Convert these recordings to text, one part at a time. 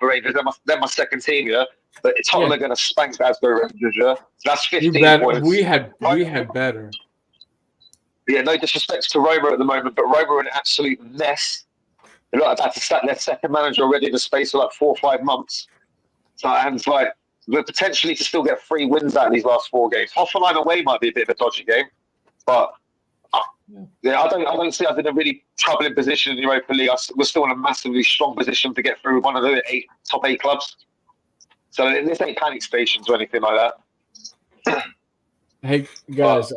the Rangers. They're my second team, yeah. But Tottenham are going to spank Glasgow Rangers, yeah. So that's 15 points. We had better. Yeah, no disrespect to Roma at the moment, but Roma are an absolute mess. They're not about to sack their second manager already in the space of like 4 or 5 months. So, and it's like, we're potentially to still get 3 wins out of these last 4 games. Hoffenheim away might be a bit of a dodgy game, but yeah, I don't see us in a really troubling position in the Europa League. We're still in a massively strong position to get through one of the top 8 clubs. So this ain't panic stations or anything like that. Hey guys,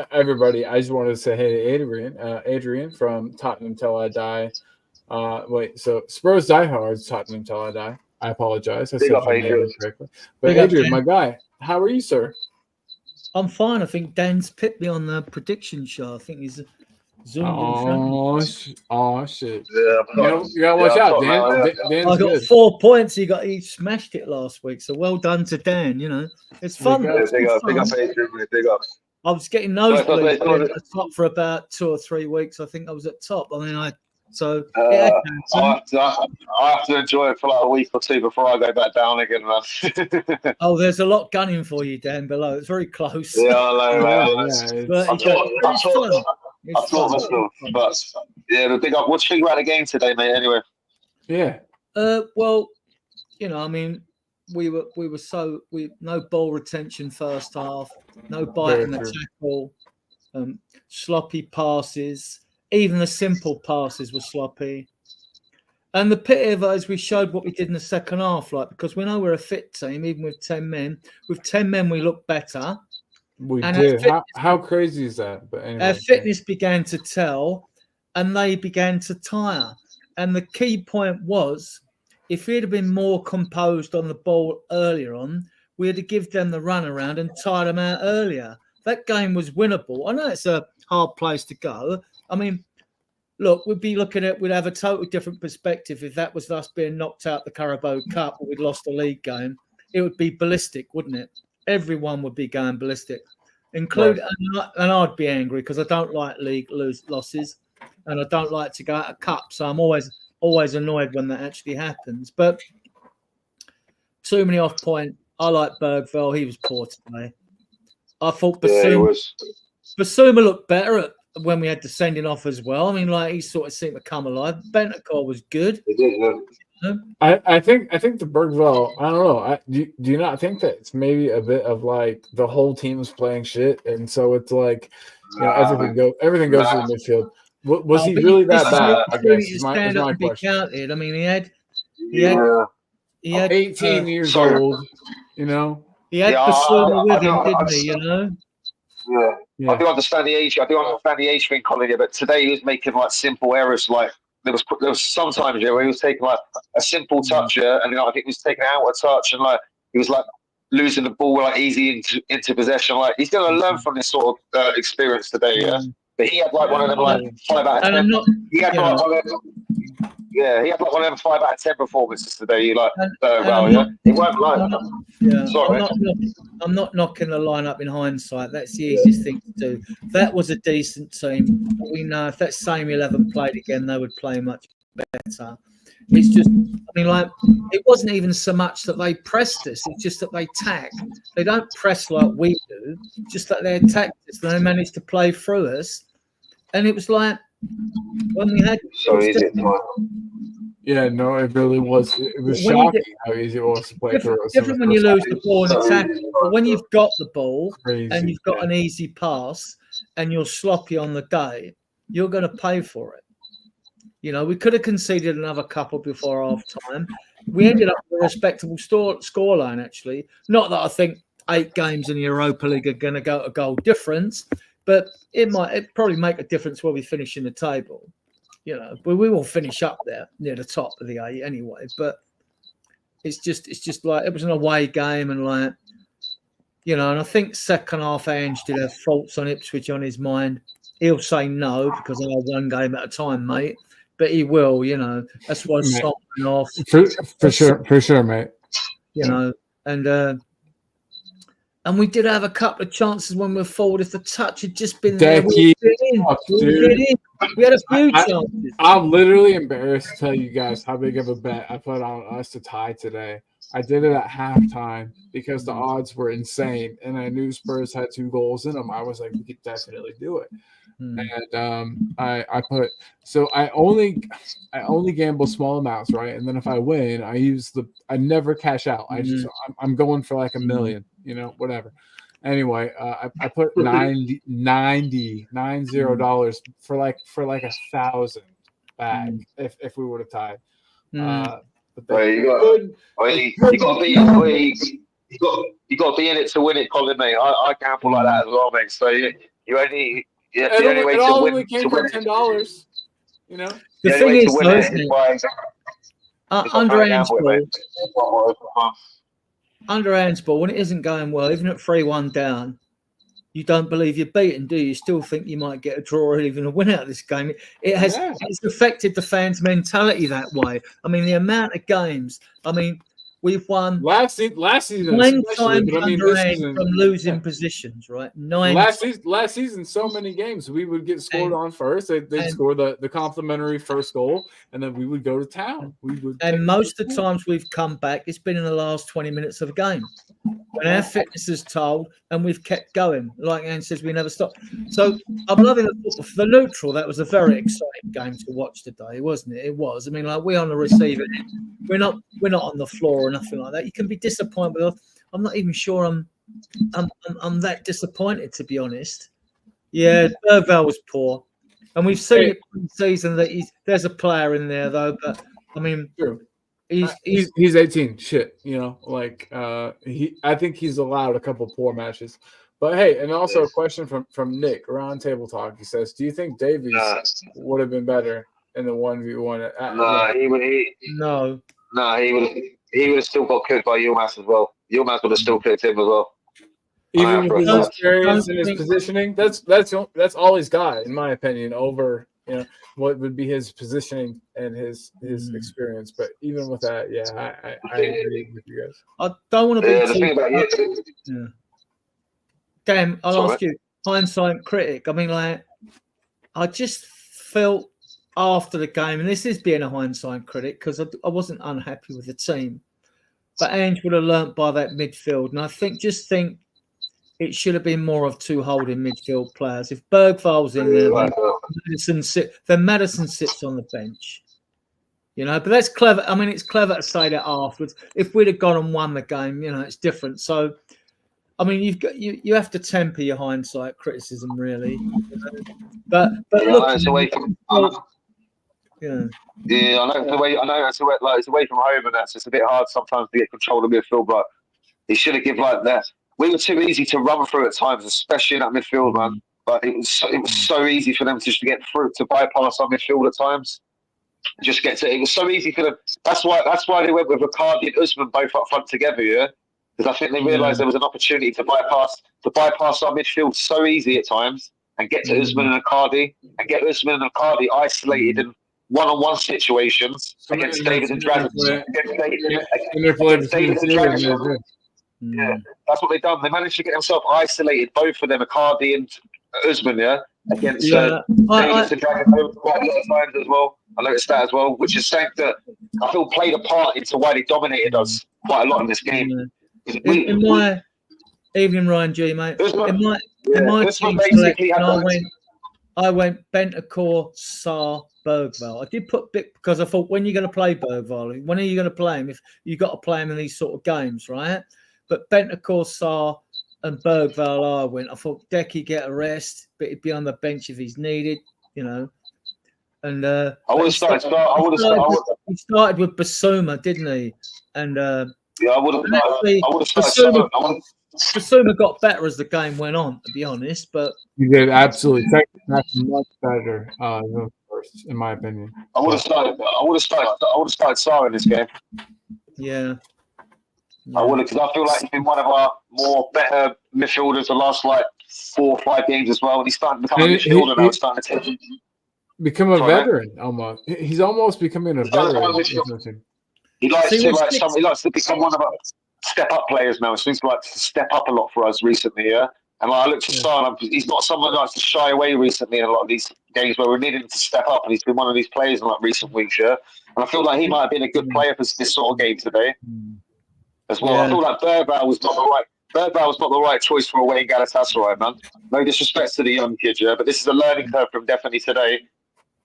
everybody! I just wanted to say hey to Adrian from Tottenham Till I Die. So Spurs DieHards Tottenham Till I Die. I apologize. I said your name incorrectly. But Adrian, my guy, how are you, sir? I'm fine. I think Dan's picked me on the prediction show. I think he's zoomed Oh shit! Yeah, you gotta watch out, Dan. Dan's I got good. 4 points. He smashed it last week. So well done to Dan. You know, it's fun. Big up, Adrian. Big up. I was getting nosebleeds at the top for about 2 or 3 weeks. I think I was at top. I mean, I have to enjoy it for like a week or 2 before I go back down again, man. Oh, there's a lot gunning for you down below. It's very close. Yeah, I know, man. I thought myself, but yeah, the big up. What do you think about the game today, mate? Anyway. Yeah. Well, you know, I mean, we were no ball retention first half, no bite in the tackle, sloppy passes. Even the simple passes were sloppy. And the pity of it is we showed what we did in the second half, like, because we know we're a fit team, even with 10 men. With 10 men, we look better. We did. How crazy is that? But anyway, our fitness began to tell, and they began to tire. And the key point was, if we'd have been more composed on the ball earlier on, we'd have given them the run around and tired them out earlier. That game was winnable. I know it's a hard place to go. I mean, look, we'd have a totally different perspective if that was us being knocked out the Carabao Cup or we'd lost a league game. It would be ballistic, wouldn't it? Everyone would be going ballistic, including, and I'd be angry because I don't like league losses, and I don't like to go out of cup. So I'm always annoyed when that actually happens. But too many off point. I like Bergville. He was poor today. I thought Basuma looked better when we had the sending off as well. I mean, like, he sort of seemed to come alive. Bentancur was good. I think the Bergville, I don't know. Do you not think that it's maybe a bit of like the whole team is playing shit, and so it's like, you know, everything goes to the midfield. Was he really that bad? I guess is my question. Counted. I mean, he had 18 years old. You know, he had Basuma with him, didn't he? You know. Yeah. I do understand the age thing, Colin. But today he was making like simple errors. Like there was sometimes where he was taking like a simple touch, and I think he was taking out a touch, and like he was like losing the ball like easy into possession. Like he's going to learn from this sort of experience today. Yeah. But he had like one of them like 5 out of 10. He had like one of them. Yeah, he had like one of them 5 out of 10 performances today. Like, it weren't like. Sorry, I'm not knocking the lineup in hindsight. That's the easiest thing to do. That was a decent team. We know if that same 11 played again, they would play much better. It's just, I mean, like, it wasn't even so much that they pressed us. It's just that they tack. They don't press like we do. Just that they attacked us. They managed to play through us, and it was like when we had. Yeah, no, it really was. It was shocking how easy it was to play through us. Different when you lose the ball in attack, but when you've got the ball and you've got an easy pass and you're sloppy on the day, you're going to pay for it. You know, we could have conceded another couple before half time. We ended up with a respectable scoreline, actually. Not that I think 8 games in the Europa League are going to go to goal difference, but it probably make a difference where we finish in the table. You know, but we will finish up there near the top of the 8 anyway. But it's just like it was an away game, and like, you know, and I think second half Ange did have faults on Ipswich on his mind. He'll say no because I have one game at a time, mate. But he will, you know. That's why stopping off for sure, mate. You know, and And we did have a couple of chances when we were forward. If the touch had just been there, Decky, we had a few chances. I'm literally embarrassed to tell you guys how big of a bet I put on us to tie today. I did it at halftime because the odds were insane, and I knew Spurs had 2 goals in them. I was like, we could definitely do it. And I put, so I only gamble small amounts, right? And then if I win, I never cash out. I'm going for like $1 million, whatever. Anyway, I put $90 for like 1,000 back if we would have tied. But you got to be in it to win it, Colin, mate. I gamble like that as well, mate. So you only. Yeah, the only way to win came from $10. The thing is, underhands ball, when it isn't going well, even at 3-1 down, you don't believe you're beaten, do you? You still think you might get a draw or even a win out of this game. It's affected the fans' mentality that way. I mean, the amount of games. I mean, we've won last season 9 times from losing positions, right? 9 last season, so many games we would get scored on first. They'd score the complimentary first goal, and then we would go to town. And most of the times we've come back, it's been in the last 20 minutes of a game when our fitness is told, and we've kept going. Like Anne says, we never stop. So I'm loving the football. For the neutral, that was a very exciting game to watch today, wasn't it? It was. I mean, like, we're on the receiving end. We're not on the floor or nothing like that. You can be disappointed with us. I'm not even sure I'm that disappointed, to be honest. Yeah, Bergvall was poor, and we've seen it in the season that there's a player in there though. But I mean, he's 18. Shit, I think he's allowed a couple poor matches. But hey, and also a question from Nick around Table Talk. He says, "Do you think Davies would have been better in the 1v1?" No, he would have still got cooked by Yilmaz as well. Yilmaz would have still cooked him as well. Even with his experience and his positioning, that's all he's got, in my opinion, over what would be his positioning and his experience. But even with that, I agree with you guys. I don't want to be Damn, I'll ask you, hindsight critic. I mean, like, I just felt after the game, and this is being a hindsight critic because I wasn't unhappy with the team, but Ange would have learnt by that midfield, and I think it should have been more of 2 holding midfield players. If Bergvall's in there, then Maddison sits on the bench. But that's clever. I mean, it's clever to say that afterwards. If we'd have gone and won the game, it's different. So, I mean, you have to temper your hindsight criticism, really. But look, it's away from. I know it's away from home, and that's it's a bit hard sometimes to get control of midfield. But he should have given like that. We were too easy to run through at times, especially in that midfield, man. But it was so easy for them to get through, to bypass our midfield at times. Just get to it. It was so easy for them. That's why they went with Ricardi and Usman both up front together, yeah. Because I think they realised there was an opportunity to bypass our midfield so easy at times and get to Usman and Ricardi and get Usman and Ricardi isolated in one-on-one situations against David and Dragon. Yeah, that's what they've done. They managed to get themselves isolated, both of them, Icardi and Usman, against David and Dragon quite a lot of times as well. I noticed that as well, which is something that I feel played a part into why they dominated us quite a lot in this game. In my evening, Ryan G, mate. In my team selection, I went Bentancur, Sarr, Bergvall. I did put Bick because I thought, when are you going to play Bergvall? When are you going to play him? If you got to play him in these sort of games, right? But Bentancur, Sarr, and Bergvall, I went. I thought Decky get a rest, but he'd be on the bench if he's needed, And I would have started. He started with Basuma, didn't he? And I would have started. Basuma got better as the game went on, to be honest. But he did absolutely. That's much better than first, in my opinion. I would have started Sarr in this game. Yeah. I would have, because I feel like he's been one of our more better midfielders the last 4 or 5 games as well. And he's starting to become a midfielder now. He's starting to become a veteran almost. He's almost becoming a veteran. He likes to become one of our step up players now. It seems like to step up a lot for us recently, yeah. And like, I look to Son, he's not someone that likes to shy away recently in a lot of these games where we're needing him to step up, and he's been one of these players in like recent weeks, yeah. And I feel like he might have been a good player for this sort of game today as well. I feel like Bergvall was not the right choice for away in Galatasaray, man. No disrespect to the young kid, yeah, but this is a learning curve for him definitely today.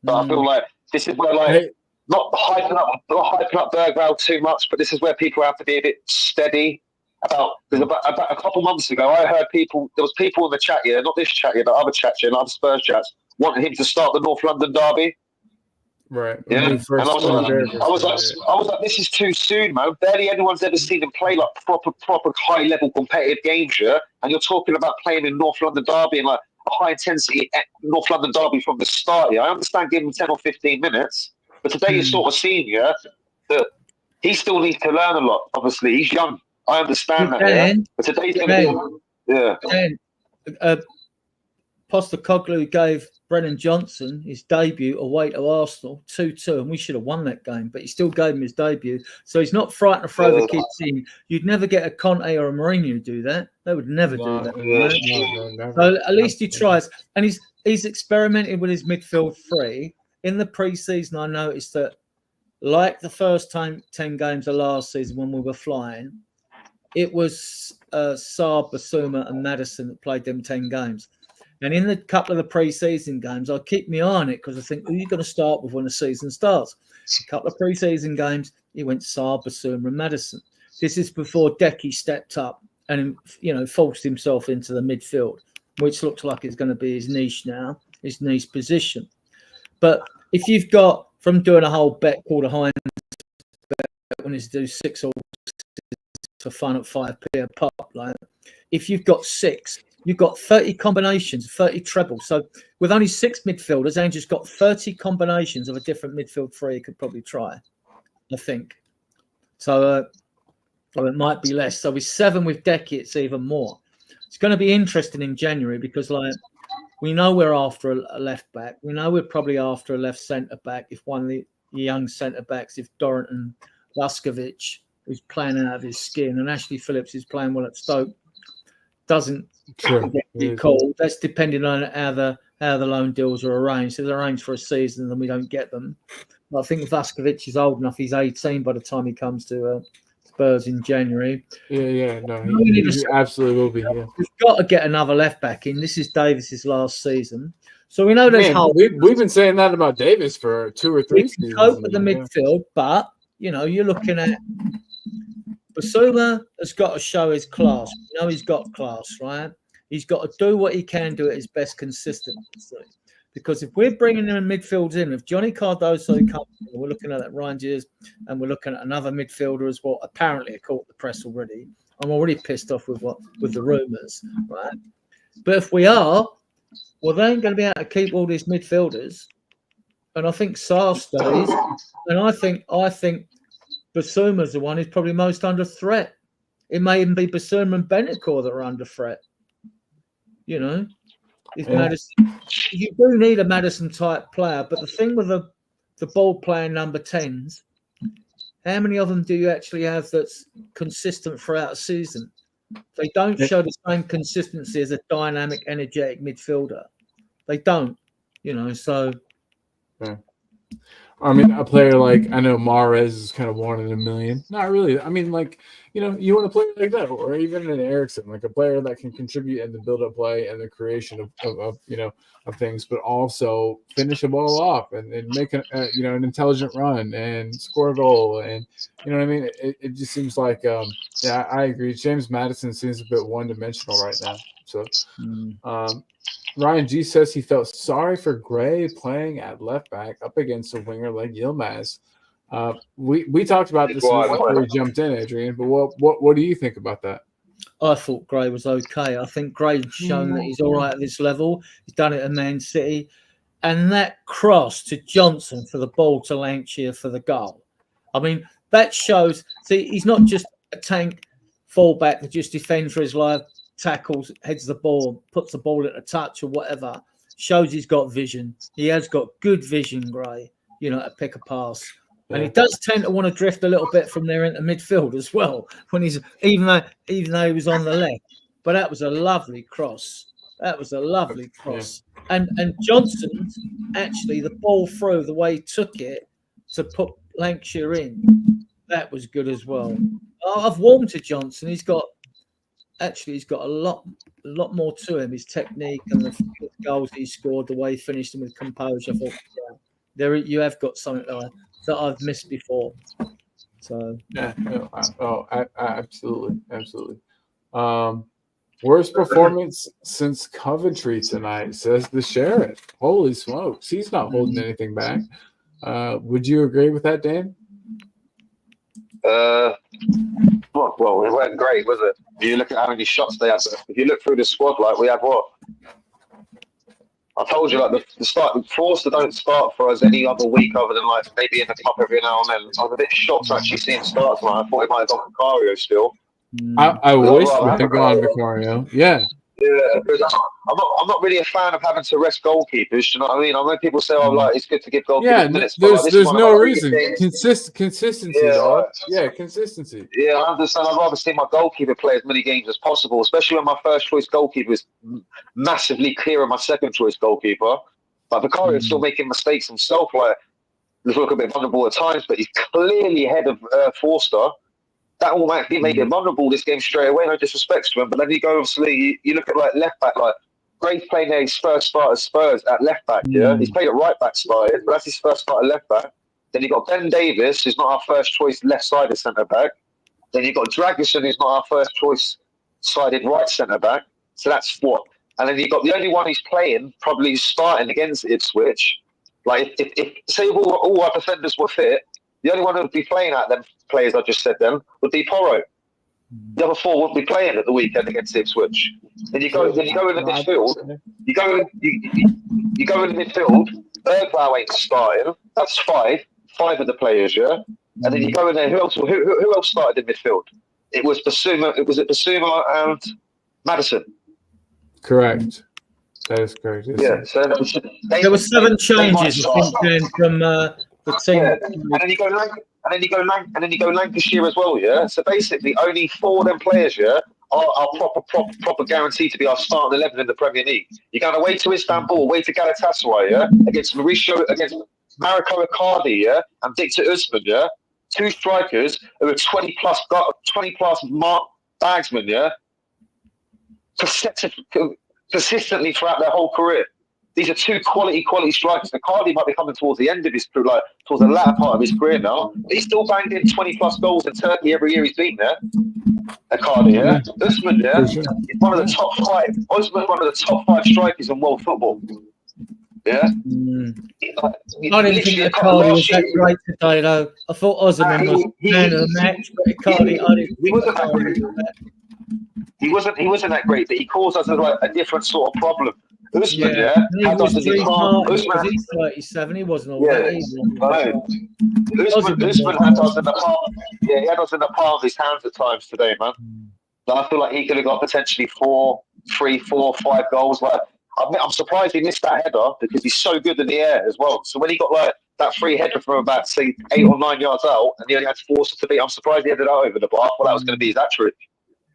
But I feel like this is where not hyping up Bergvall too much, but this is where people have to be a bit steady. About a couple months ago, I heard there was people in the chat here, not this chat here, but other chats here, other Spurs chats, wanting him to start the North London derby. Right. Yeah. And I was like, this is too soon, man. Barely anyone's ever seen him play like proper high level competitive games, yeah. And you're talking about playing in North London derby and like a high intensity North London derby from the start. Yeah, I understand giving him 10 or 15 minutes, but today you're sort of seeing, yeah, that he still needs to learn a lot. Obviously, he's young. I understand that, yeah. But today's going to be, Postecoglou gave Brennan Johnson his debut away to Arsenal 2-2, and we should have won that game, but he still gave him his debut. So he's not frightened to throw the kids in. You'd never get a Conte or a Mourinho do that. They would never do that. So at least he tries. And he's experimented with his midfield three. In the pre-season, I noticed that, like the first 10 games of last season when we were flying, it was Saab, Basuma and Maddison that played them 10 games. And in the couple of the pre-season games, I keep my eye on it because I think, who are you going to start with when the season starts? A couple of pre-season games, he went Saab, Basuma and Maddison. This is before Decky stepped up and, forced himself into the midfield, which looks like it's going to be his niche now, his niche position. But if you've got, from doing a whole bet called a Heinz bet, when it's do 6 or for fun at 5p a pop, like if you've got 6, you've got 30 combinations, 30 trebles. So with only 6 midfielders, Andrew's got 30 combinations of a different midfield three he could probably try, I think. So it might be less. So with 7 with Decky, it's even more. It's going to be interesting in January because, like, we know we're after a left back. We know we're probably after a left centre back. If one of the young centre backs, if Dorrington, Vuskovic, who's playing out of his skin, and Ashley Phillips is playing well at Stoke, doesn't get called. That's depending on how the loan deals are arranged. So they're arranged for a season and we don't get them. But I think Vuskovic is old enough. He's 18 by the time he comes to Spurs in January. Yeah. No, he absolutely will be. Yeah. We've got to get another left back in. This is Davis's last season. So we know there's we've been saying that about Davis for 2 or 3 seasons. Cope with the midfield, but you're looking at Basuma has got to show his class. We know he's got class, right? He's got to do what he can do at his best consistently. Because if we're bringing in midfielders in, if Johnny Cardoso comes in, we're looking at that Rangers, and we're looking at another midfielder as well. Apparently, it caught the press already. I'm already pissed off with the rumours, right? But if we are, well, they ain't going to be able to keep all these midfielders. And I think Sarr stays, and I think Basuma's the one who's probably most under threat. It may even be Basuma and Betancourt that are under threat. Madison, you do need a Madison type player, but the thing with the ball playing number 10s, how many of them do you actually have that's consistent throughout a season? They don't show the same consistency as a dynamic, energetic midfielder. They don't, so. Yeah. I mean, a player like, I know Mahrez is kind of 1 in a million. Not really. I mean, like, you want a player like that, or even an Eriksson, like a player that can contribute in the build-up play and the creation of things, but also finish a ball off and make an intelligent run and score a goal. And you know what I mean? It just seems like, I agree. James Maddison seems a bit one-dimensional right now. So, Ryan G says he felt sorry for Gray playing at left back up against a winger like Yilmaz. We talked about this before we jumped in, Adrian. But what do you think about that? I thought Gray was okay. I think Gray's shown that he's all right at this level. He's done it at Man City, and that cross to Johnson for the ball to Lancashire for the goal. I mean, that shows. See, he's not just a tank fullback that just defends for his life. Tackles, heads the ball, puts the ball at a touch or whatever, shows he's got vision. He has got good vision, Gray, to pick a pass. And he does tend to want to drift a little bit from there into midfield as well. When he's even though he was on the left, but that was a lovely cross. That was a lovely cross. Yeah. And Johnson's actually the ball through the way he took it to put Lancashire in. That was good as well. I've warmed to Johnson. He's got a lot more to him. His technique and the goals he scored, the way he finished them with composure. I thought, yeah, there you have got something that I've missed before. So absolutely. Worst performance since Coventry tonight, says the Sheriff. Holy smokes, he's not holding anything back. Would you agree with that, Dan? Well, it wasn't great, was it? If you look at how many shots they had, if you look through the squad, like we had what? I told you, like the start, Forster don't start for us any other week other than like maybe in the cup every now and then. I was a bit shocked to actually see him start tonight. I thought he might have gone Vicario still. I wish we had gone Vicario. Yeah. Yeah, because I'm not really a fan of having to rest goalkeepers. You know what I mean? I know people say, "Oh, like it's good to give goalkeepers minutes." There's no reason. Consistency. Yeah, consistency. Yeah, I understand. I'd rather see my goalkeeper play as many games as possible, especially when my first choice goalkeeper is massively clear of my second choice goalkeeper. But Vicario is still making mistakes himself. Like, he's looking a bit vulnerable at times, but he's clearly ahead of Forster. That automatically made him vulnerable this game straight away. No disrespect to him, but then you go obviously. You look at like left back, like Gray's playing there. His first start at Spurs at left back. Yeah, he's played at right back started, but that's his first start at left back. Then you got Ben Davis, who's not our first choice left sided centre back. Then you got Dragusin, who's not our first choice sided right centre back. So that's what. And then you got the only one who's playing, probably starting against Ipswich. Like if say all our defenders were fit. The only one who would be playing out them players I just said then would be Porro. The other four wouldn't be playing at the weekend against Ipswich. Then you go in the midfield. You go in the midfield. Berglau ain't starting. That's five of the players, yeah. And then you go in there. Who else started in midfield? It was Basuma. Basuma and Maddison. Correct. That is correct. Yeah. So there were 7 changes from the team. Yeah. And then you go Lancashire as well, yeah. So basically, only 4 of them players, yeah, are proper guaranteed to be our starting 11 in the Premier League. You're going away to Istanbul, away to Galatasaray, yeah, against Mariko Icardi, yeah, and Victor Usman, yeah, 2 strikers who are 20 plus bagsmen, yeah, consistently throughout their whole career. These are 2 quality strikers. Icardi might be coming towards the end of his career, like towards the latter part of his career now. But he's still banged in 20 plus goals in Turkey every year he's been there. Icardi, yeah. Usman, yeah. He's one of the top 5. Usman's one of the top 5 strikers in world football. Yeah. I didn't think Icardi was that great today, though. I thought Osman was man of the match, but Icardi, he wasn't that great. He wasn't that great, but he caused us a different sort of problem. Usman, he was 37. He wasn't all that easy. Usman had us in the palm. Yeah, he had us in the palm of his hands at times today, man. So I feel like he could have got potentially 3, 4, 5 goals. Like, I'm surprised he missed that header because he's so good in the air as well. So when he got like that free header from about say 8 or 9 yards out, and he only had to force it to beat, I'm surprised he ended up over the bar. Well, that was going to be his hat-trick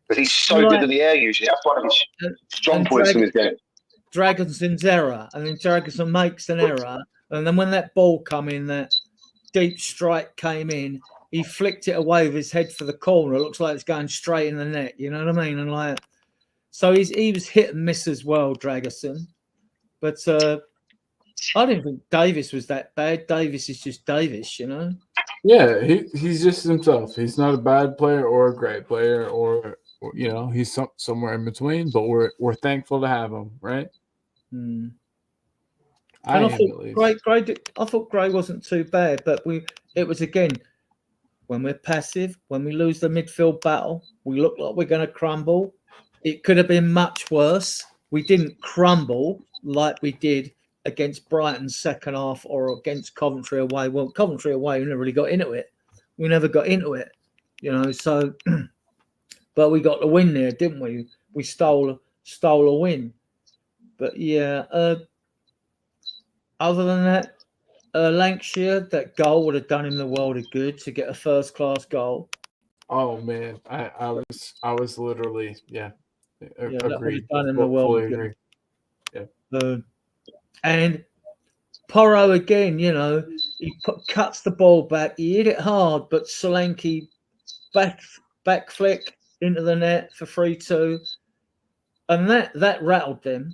because he's so good in the air. Usually, that's one of his strong points in his game. Dragonson's error, and then Dragonson makes an error, and then when that ball come in, that deep strike came in, he flicked it away with his head for the corner. It looks like it's going straight in the net. You know what I mean? And like, so he was hit and miss as well, Dragonson. But I didn't think Davis was that bad. Davis is just Davis, you know. Yeah, he's just himself. He's not a bad player or a great player, or you know, he's somewhere in between. But we're thankful to have him, right? I thought Gray wasn't too bad, but it was again when we're passive, when we lose the midfield battle, we look like we're going to crumble. It could have been much worse. We didn't crumble like we did against Brighton's second half or against Coventry away. Well, Coventry away, we never really got into it. We never got into it, you know. So, but we got the win there, didn't we? We stole a win. But yeah, other than that, Lancashire, that goal would have done him the world of good to get a first-class goal. Oh man, I was literally Yeah, that would have agreed. done him the world Fully of agree. good. Yeah. And Porro again, you know, he cuts the ball back. He hit it hard, but Solanke back flick into the net for 3-2, and that rattled them.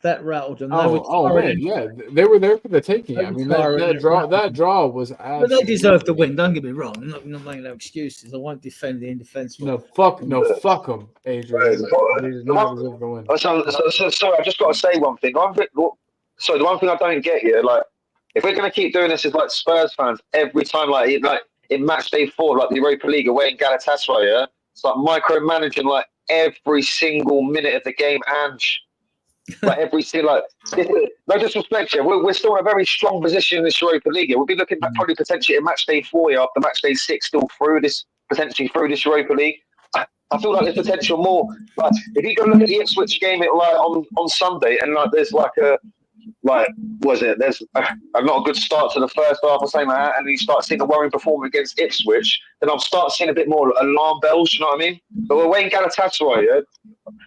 That rattled them. Oh man, yeah, they were there for the taking. I mean, that draw was absolutely. But they deserve to win. Don't get me wrong. I'm not making no excuses. I won't defend the indefensible. Fuck them, Adrian. They did not deserve to win. So, sorry, I've just got to say one thing. So the one thing I don't get here, like, if we're going to keep doing this as like Spurs fans every time, like in match day 4, like the Europa League away in Galatasaray, yeah, it's like micromanaging like every single minute of the game, and like every single, like, no disrespect here, we're still in a very strong position in this Europa League. We'll be looking back probably potentially at match day 4 here after match day 6, still potentially through this Europa League. I feel like there's potential more. Like, if you go look at the Ipswich game, on Sunday, and like there's there's not a good start to the first half or something like that, and you start seeing a worrying performance against Ipswich, then I'll start seeing a bit more alarm bells, you know what I mean? But we're in Galatasaray, yeah?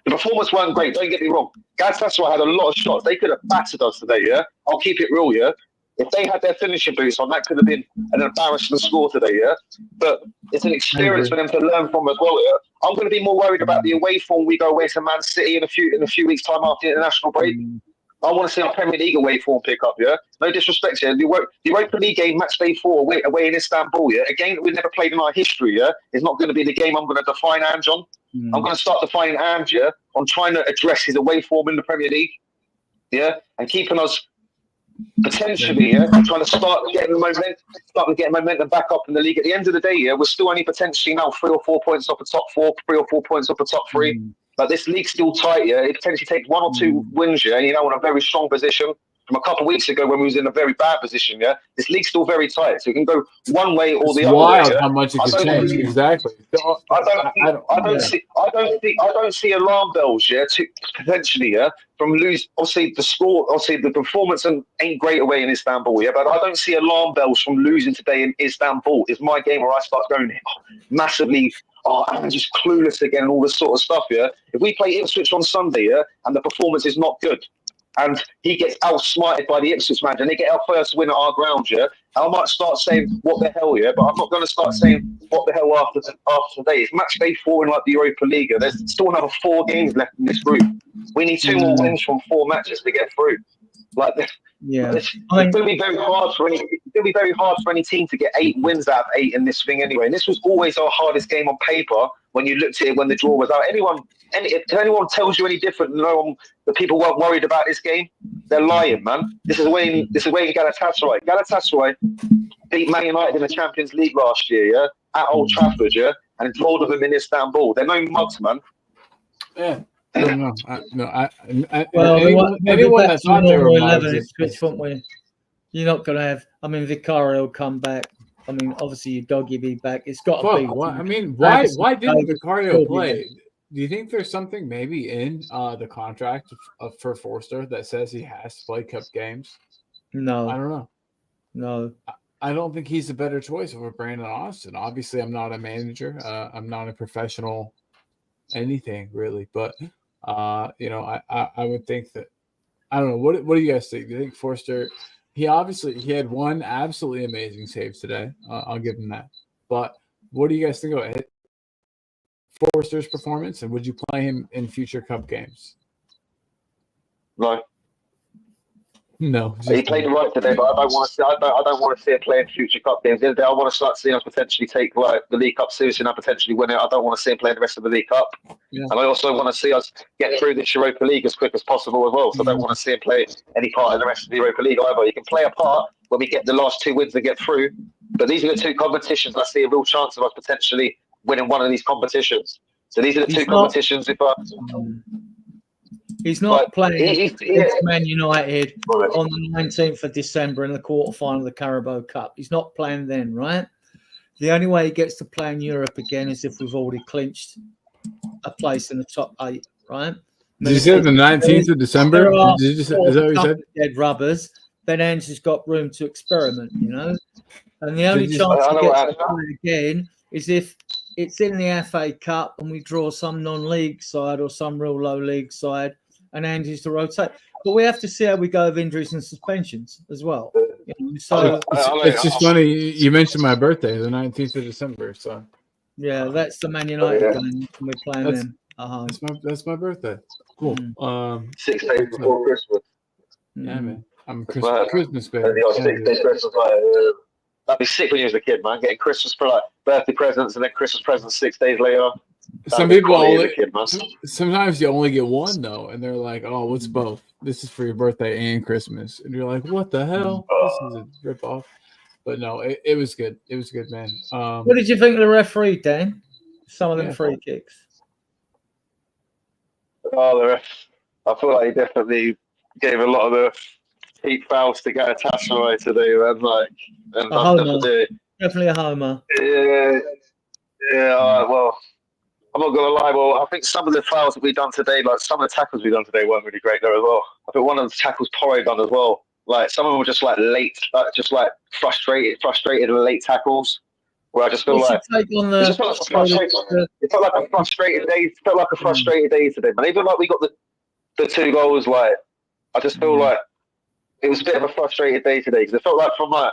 The performance weren't great, don't get me wrong. Galatasaray had a lot of shots. They could have battered us today, yeah? I'll keep it real, yeah? If they had their finishing boots on, that could have been an embarrassing score today, yeah? But it's an experience for them to learn from as well, yeah? I'm going to be more worried about the away form we go away to Man City in a few weeks' time after the international break. I want to see our Premier League away form pick up, yeah? No disrespect here. The Europa League game, match day 4, away in Istanbul, yeah? A game that we've never played in our history, yeah? Is not going to be the game I'm going to define Ange on. I'm going to start defining Ange, yeah? On trying to address his away form in the Premier League, yeah? And keeping us potentially, yeah? Trying to start getting momentum back up in the league. At the end of the day, yeah? We're still only potentially now 3 or 4 points off the top 4, 3 or 4 points off the top 3. But this league's still tight, yeah. It potentially takes 1 or 2 wins, yeah, and you're now in a very strong position from a couple of weeks ago when we was in a very bad position, yeah. This league's still very tight, so it can go one way or the other. Wild how much it can change. Exactly. I don't see alarm bells, yeah, to potentially, yeah, from lose. Obviously, the score, obviously the performance ain't great away in Istanbul, yeah, but I don't see alarm bells from losing today in Istanbul. It's my game where I start going massively. I'm just clueless again and all this sort of stuff, yeah? If we play Ipswich on Sunday, yeah, and the performance is not good, and he gets outsmarted by the Ipswich man, and they get our first win at our ground, yeah, I might start saying, what the hell, yeah? But I'm not going to start saying, what the hell after today. It's match day 4 in like the Europa League. There's still another 4 games left in this group. We need 2 more wins from 4 matches to get through. Like, yeah, it's going to be very hard for any team to get 8 wins out of 8 in this thing anyway. And this was always our hardest game on paper when you looked at it when the draw was out. If anyone tells you any different, the people weren't worried about this game, they're lying, man. This is away in Galatasaray. Galatasaray beat Man United in the Champions League last year, yeah, at Old Trafford, yeah, and told them in Istanbul. They're no mugs, man. Yeah. Anyone that's on there 11 Ipswich, won't we? You're not going to have. I mean, Vicario will come back. I mean, obviously your doggy be back. It's got to be. Why didn't Vicario play? Do you think there's something maybe in the contract for Forster that says he has to play cup games? No, I don't know. No, I don't think he's a better choice over Brandon Austin. Obviously, I'm not a manager. I'm not a professional anything really, but I would think that I don't know. What do you guys think? Do you think Forster? He had one absolutely amazing save today. I'll give him that. But what do you guys think about Forster's performance, and would you play him in future cup games? No. He played right today, but I don't want to see him play in future cup games. The other day, I want to start seeing us potentially take the League Cup seriously and potentially win it. I don't want to see him play the rest of the League Cup, and I also want to see us get through this Europa League as quick as possible as well. So I don't want to see him play any part in the rest of the Europa League either. He can play a part when we get the last 2 wins to get through, but these are the 2 competitions I see a real chance of us potentially winning one of these competitions. So these are the 2 competitions. He's not playing against Man United on the 19th of December in the quarterfinal of the Carabao Cup. He's not playing then, right? The only way he gets to play in Europe again is if we've already clinched a place in the top 8, right? Did you say the 19th of December? Is that what you said? Dead rubbers then Ange has got room to experiment, you know. And the only chance I to know get what it again is if it's in the FA Cup and we draw some non-league side or some real low league side, and Ange is to rotate. But we have to see how we go with injuries and suspensions as well. You know, so it's just funny you mentioned my birthday, the 19th of December. So yeah, that's the Man United game. We're playing them at home. That's my birthday. Cool. 6 days before Christmas. Yeah, man. I'm Christmas baby. And the 6 days Christmas, that'd be sick when you was a kid, man. Getting Christmas for like birthday presents and then Christmas presents 6 days later. Some people sometimes you only get one though, and they're like, "Oh, what's both? This is for your birthday and Christmas," and you're like, "What the hell? This is a rip off." But no, it was good. It was good, man. What did you think of the referee, Dan? Some of them free kicks. Oh, the ref. I feel like he definitely gave a lot of the cheap fouls to Galatasaray today, man. And a homer. Definitely a homer. Yeah. Well, I'm not gonna lie. Well, I think some of the fouls that we done today, like some of the tackles we done today, weren't really great there as well. I think one of the tackles Porro done as well. Like some of them were just like late, just like frustrated late tackles. Where I just feel like it felt like a frustrated day. It felt like a frustrated day today, man. Even like we got the 2 goals, like I just feel like it was a bit of a frustrated day today because it felt like from like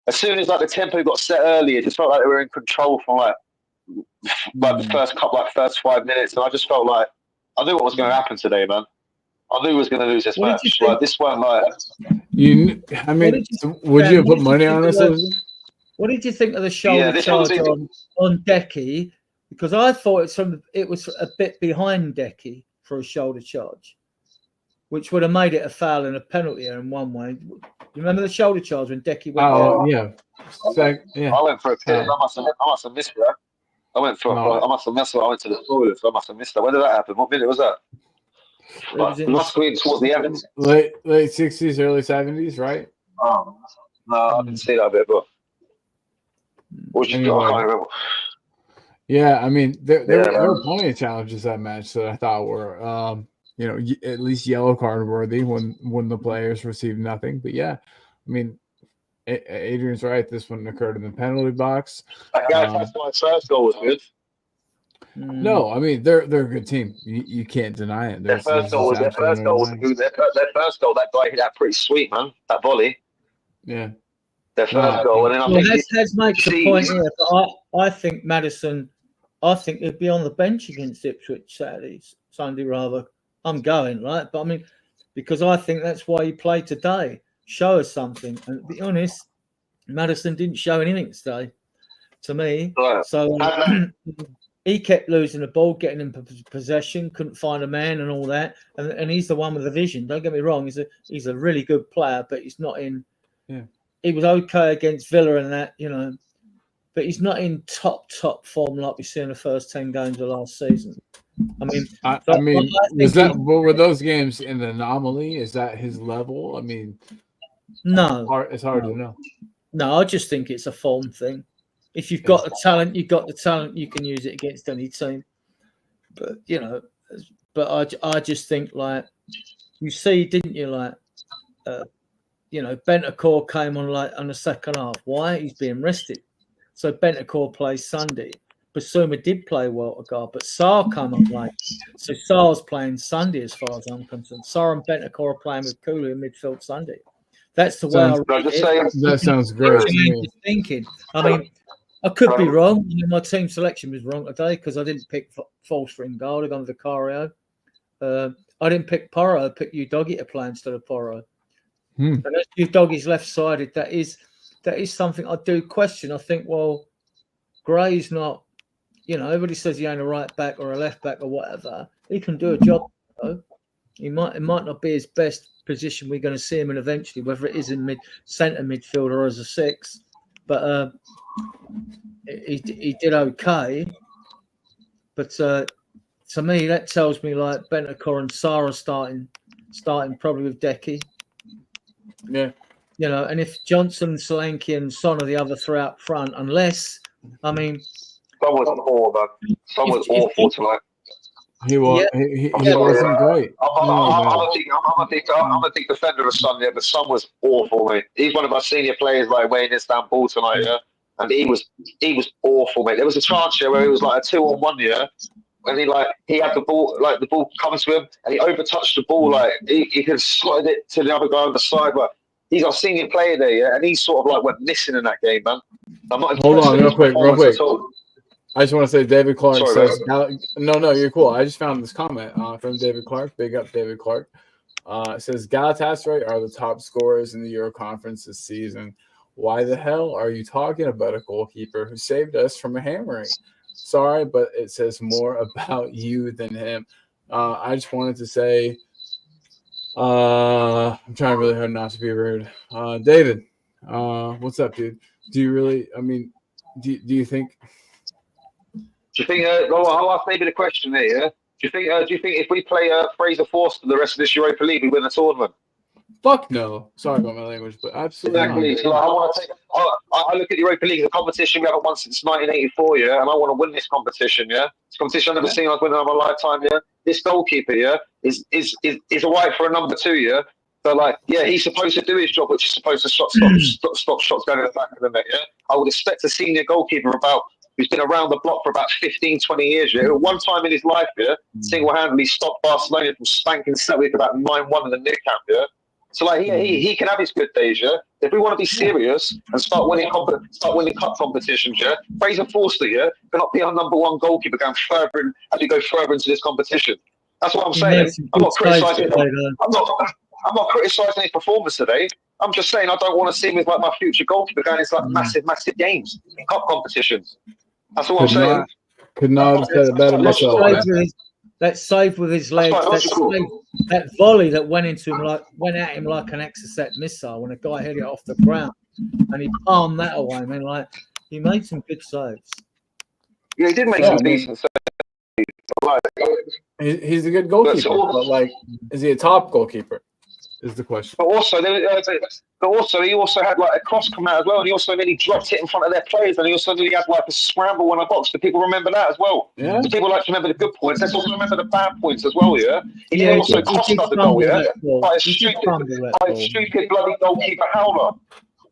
as soon as like the tempo got set early, it just felt like they were in control from like the first 5 minutes, and I just felt like I knew what was going to happen today, man. I knew we was going to lose this match. Like this one, like would you have put money on us? What did you think of the shoulder charge on Decky? Because I thought it was a bit behind Decky for a shoulder charge, which would have made it a foul and a penalty in one way. You remember the shoulder charge when Decky went down? Yeah. I went for a pin. I must have missed that. I must have missed it. I went to the toilet, so I must have missed that. When did that happen? What minute was that? Must be towards the end. Late 60s, early 70s, right? No, I didn't see that bit, but what you I can't remember. Yeah, I mean, there were plenty of challenges that match that I thought were, at least yellow card worthy when the players received nothing. But yeah, I mean, Adrian's right. This one occurred in the penalty box. That's my first goal was good. No, I mean they're a good team. You can't deny it. Their first goal was good. Their first goal, that guy hit that pretty sweet, man. That volley. Yeah. Their first goal, and then Hez makes a point here. I think Maddison. I think he'd be on the bench against Ipswich Sunday rather. I'm going right, but I mean, because I think that's why he played today. Show us something, and to be honest, Maddison didn't show anything today to me. Right. So he kept losing the ball, getting in possession, couldn't find a man, and all that. And he's the one with the vision. Don't get me wrong; he's a really good player, but he's not in. Yeah. He was okay against Villa and that, but he's not in top form like we see in the first 10 games of last season. I mean, were those games an anomaly? Is that his level? I mean, no, it's hard to know. No, I just think it's a form thing. If you've got the talent, you've got the talent. You can use it against any team. But I just think like you see, didn't you? Like, Bentancur came on the second half. Why? He's being rested. So Bentancur plays Sunday. Basuma did play well to guard, but Sarr come on late. So Sarr's playing Sunday as far as I'm concerned. Sarr and Bentancur are playing with Kulu in midfield Sunday. That's the way I read it. That sounds great. Thinking. I mean, I could be wrong. My team selection was wrong today because I didn't pick Forster in goal. I gone with Vicario. I didn't pick Porro. I picked Udogie to play instead of Porro. And as Udogie's left-sided, that is something I do question. I think, well, Gray's not, everybody says he ain't a right back or a left back or whatever. He can do a job, though. It might not be his best position we're going to see him in eventually, whether it is in centre midfield or as a 6. But he did okay. But to me, that tells me like Bentancur and Sarr are starting probably with Decky. Yeah. And if Johnson, Solanke and Son are the other 3 up front, unless, I mean... Son was poor, man. Son was awful tonight. He was. Yeah. He wasn't great. I'm a big defender of Son, yeah, but Son was awful, mate. He's one of our senior players, like weighing this down ball tonight, yeah, and he was awful, mate. There was a chance here where he was like a 2-on-1, yeah, and he had the ball coming to him, and he overtouched the ball, like he could have slotted it to the other guy on the side, but he's our senior player there, yeah, and he sort of like went missing in that game, man. I'm not Hold on, real quick. at all. I just want to say David Clark Sorry, says, no, you're cool. I just found this comment from David Clark. Big up David Clark. It says, Galatasaray are the top scorers in the Euro Conference this season. Why the hell are you talking about a goalkeeper who saved us from a hammering? Sorry, but it says more about you than him. I just wanted to say, I'm trying really hard not to be rude. David, what's up, dude? Do you really, I mean, do you think... Do you think? I'll ask maybe the question there. Yeah. Do you think if we play Fraser Forster the rest of this Europa League, we win the tournament? Fuck no. Sorry about my language, but absolutely. Exactly. So, I want to take. I look at the Europa League, the competition we haven't won since 1984, yeah, and I want to win this competition, yeah. It's a competition I've never seen like win in my lifetime, yeah. This goalkeeper, yeah, is a right for a number 2, yeah. So like, yeah, he's supposed to do his job, which is supposed to stop shots going in the back of the net, yeah. I would expect a senior goalkeeper who's been around the block for about 15, 20 years. Yeah? One time in his life, yeah, single-handedly stopped Barcelona from spanking Celtic about 9-1 in the Nou Camp, yeah? So, like, he can have his good days, yeah? If we want to be serious and start winning cup competitions, yeah, Fraser Forster, yeah, cannot be our number 1 goalkeeper going further in, as we go further into this competition. That's what I'm saying. I'm not criticising his performance today. I'm just saying I don't want to see him as like my future goalkeeper going into like massive games in cup competitions. That's all I'm saying. Could not have said it better myself. That save with his legs, that volley that went at him like an Exocet missile when a guy hit it off the ground, and he palmed that away. I mean, like, he made some good saves. Yeah, he did make some decent saves. He's a good goalkeeper, but like, is he a top goalkeeper? Is the question. But also, he also had like a cross come out as well, and he also nearly dropped it in front of their players, and he also nearly had like a scramble on a box. Do people remember that as well? Yeah. Do people like to remember the good points? Let's also remember the bad points as well. Yeah. He also cost us the goal. Yeah. By a stupid bloody goalkeeper howler.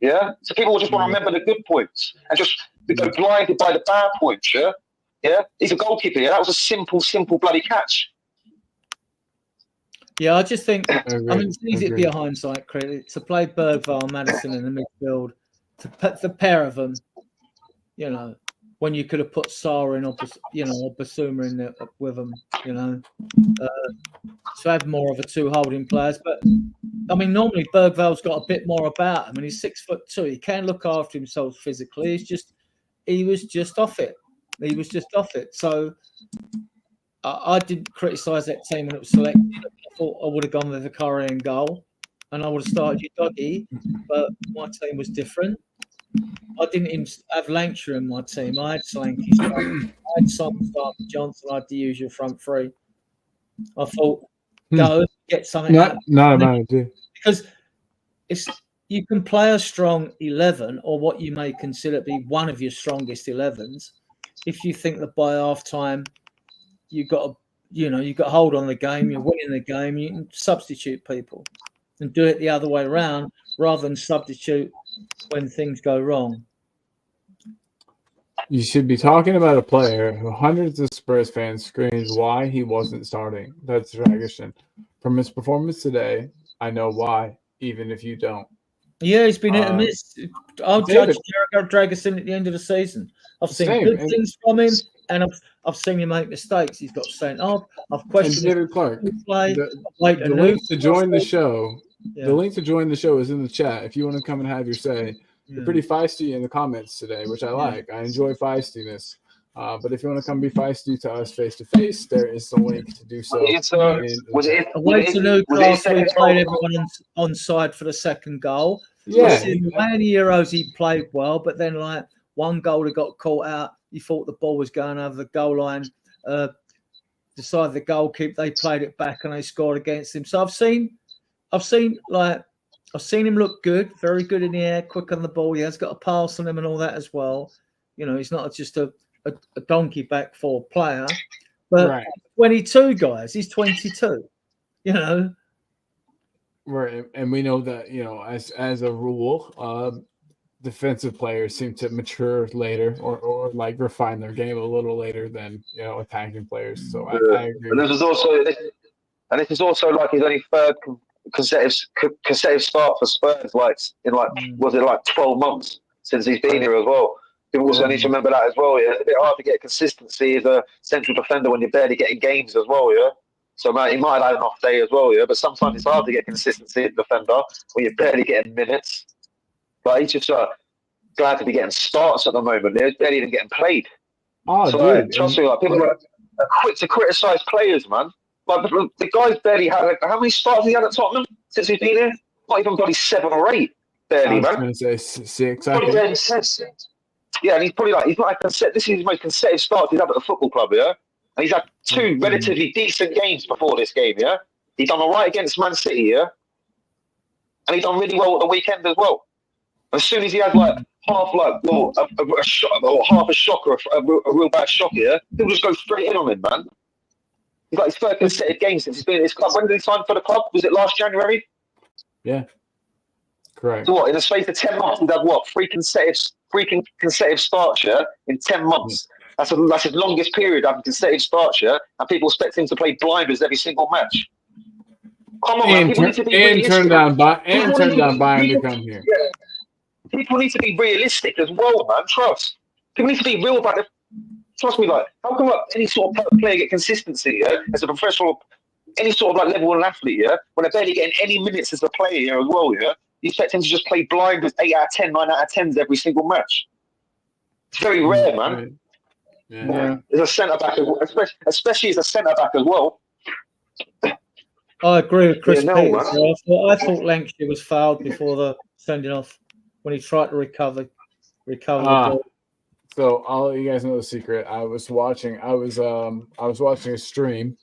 Yeah. So people will just want to remember the good points and just go blinded by the bad points. Yeah. Yeah. He's a goalkeeper. Yeah. That was a simple bloody catch. Yeah, I just think, I mean, it's easy to be a hindsight critic to play Bergvall, Madison in the midfield, to put the pair of them, you know, when you could have put Sarr in or Basuma in there with them, you know, to have more of a 2 holding players. But, I mean, normally Bergvall's got a bit more about him, and he's 6'2". He can look after himself physically. He was just off it. So I didn't criticise that team when it was selected. I thought I would have gone with Vicari in goal, and I would have started Udogie, but my team was different. I didn't even have Lancashire in my team. I had Slanky, I had Simon Stark, Johnson. I had the usual front 3. I thought, go get something. Because you can play a strong 11, or what you may consider to be one of your strongest 11s, if you think that by half time you've got hold on the game, you're winning the game, you can substitute people and do it the other way around rather than substitute when things go wrong. You should be talking about a player who hundreds of Spurs fans screamed why he wasn't starting. That's Dragic. From his performance today, I know why, even if you don't. Yeah, he's been hit and miss. I'll judge Dragic at the end of the season. I've seen good things from him, and I've seen him make mistakes. He's got sent off. I've questioned David Clark. The link to join the show. Yeah. The link to join the show is in the chat. If you want to come and have your say, you're pretty feisty in the comments today, which I like. I enjoy feistiness. But if you want to come be feisty to us face to face, there is the link to do so. Away to Newcastle, we played everyone on side for the second goal. Yeah, many Euros he played well, but then like one goal he got caught out. He thought the ball was going over the goal line. Decided the goalkeeper, they played it back and they scored against him. So I've seen him look good, very good in the air, quick on the ball. He has got a pass on him and all that as well. You know, he's not just a donkey back for player. But Right. 22 guys, he's 22. You know, Right, and we know that as a rule, defensive players seem to mature later or like refine their game a little later than attacking players. So I agree. And this is also like his only third consecutive start for Spurs. Was it like 12 months since he's been here as well? People also need to remember that as well. Yeah, it's a bit hard to get consistency as a central defender when you're barely getting games as well. Yeah. So he might have had an off day as well, yeah. But sometimes it's hard to get consistency as a defender when you're barely getting minutes. But he's just glad to be getting starts at the moment. They're barely even getting played. Oh, so dude, trust me, people are quick to criticise players, man. Like the guy's barely had how many starts has he had at Tottenham since he's been here? Not even probably 7 or 8, barely, I was man. going to say 6. I Probably think. barely 6. Yeah, and he's probably like this is his most consecutive starts he's had at the football club, yeah. And he's had 2 relatively decent games before this game, yeah? He done all right against Man City, yeah? And he done really well at the weekend as well. As soon as he has like half a shocker, a real bad shock, yeah? He'll just go straight in on him, man. He's got his third consecutive game since he's been in his club. When did he sign for the club? Was it last January? Yeah. Correct. So what, in the space of 10 months, he's had what? 3 consecutive starts, yeah? In 10 months. That's his longest period having consecutive starts, yeah? And people expect him to play blinders every single match. Come on, man. People need to be realistic. Turn down Bayern to come here. Yeah. People need to be realistic as well, man. Trust. People need to be real about it. Trust me, like, how come any sort of player get consistency, yeah? As a professional, any sort of like level 1 athlete, yeah? When they're barely getting any minutes as a player here as well, yeah? You expect him to just play blind with 8 out of 10, 9 out of 10s every single match. It's very rare, man. Right. Yeah. As a centre back, especially as a centre back as well. I agree with Chris Yeah, Peters. I thought Lancashire was fouled before the sending off when he tried to recover the ball. So I'll let you guys know the secret. I was watching a stream.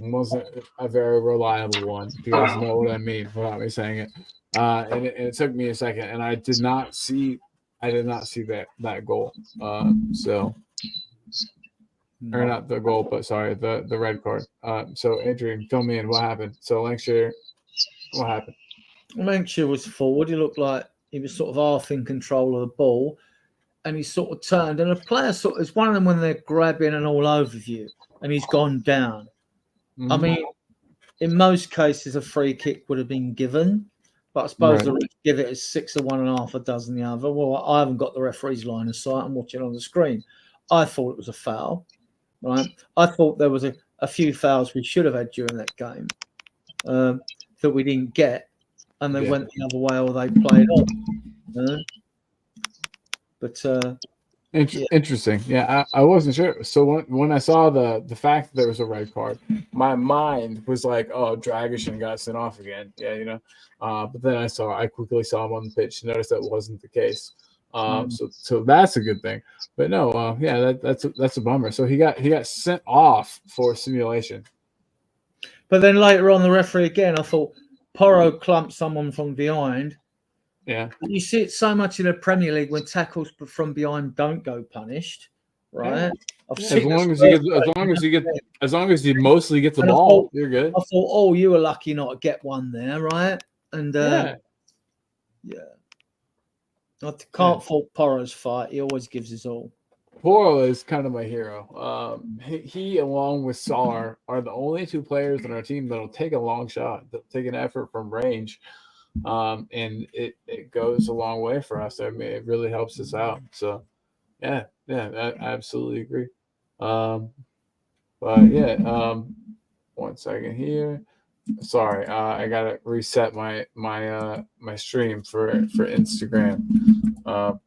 It wasn't a very reliable one. You guys know what I mean without me saying it. And it took me a second, and I did not see that goal. Or not the goal, but sorry, the red card. So Adrian, fill me in. What happened? So Lancashire, what happened? Lancashire was forward. He looked like he was sort of half in control of the ball, and he sort of turned. And a player it's one of them when they're grabbing and all over you, and he's gone down. Mm-hmm. I mean, in most cases, a free kick would have been given, but I suppose the refs give it as 6 of one and half a dozen the other. Well, I haven't got the referee's line of sight. I'm watching on the screen. I thought it was a foul. Right, I thought there was a few fouls we should have had during that game that we didn't get, and they went the other way or they played on. Interesting. Yeah, I wasn't sure. So when I saw the fact that there was a red card, my mind was like, "Oh, Dragic got sent off again." Yeah, But then I quickly saw him on the pitch, noticed that wasn't the case. So that's a good thing. But no, that's a bummer. So he got sent off for simulation. But then later on, the referee again, I thought Porro clumped someone from behind. Yeah, you see it so much in the Premier League when tackles from behind don't go punished, right? Yeah. As long as you mostly get the ball, you're good. I thought, you were lucky not to get one there, right? And I can't fault Porro's fight. He always gives his all. Porro is kind of my hero. He along with Sar are the only 2 players on our team that'll take a long shot, that'll take an effort from range. And it goes a long way for us. I mean, it really helps us out. So, I absolutely agree. But 1 second here. Sorry, I gotta reset my stream for Instagram. 1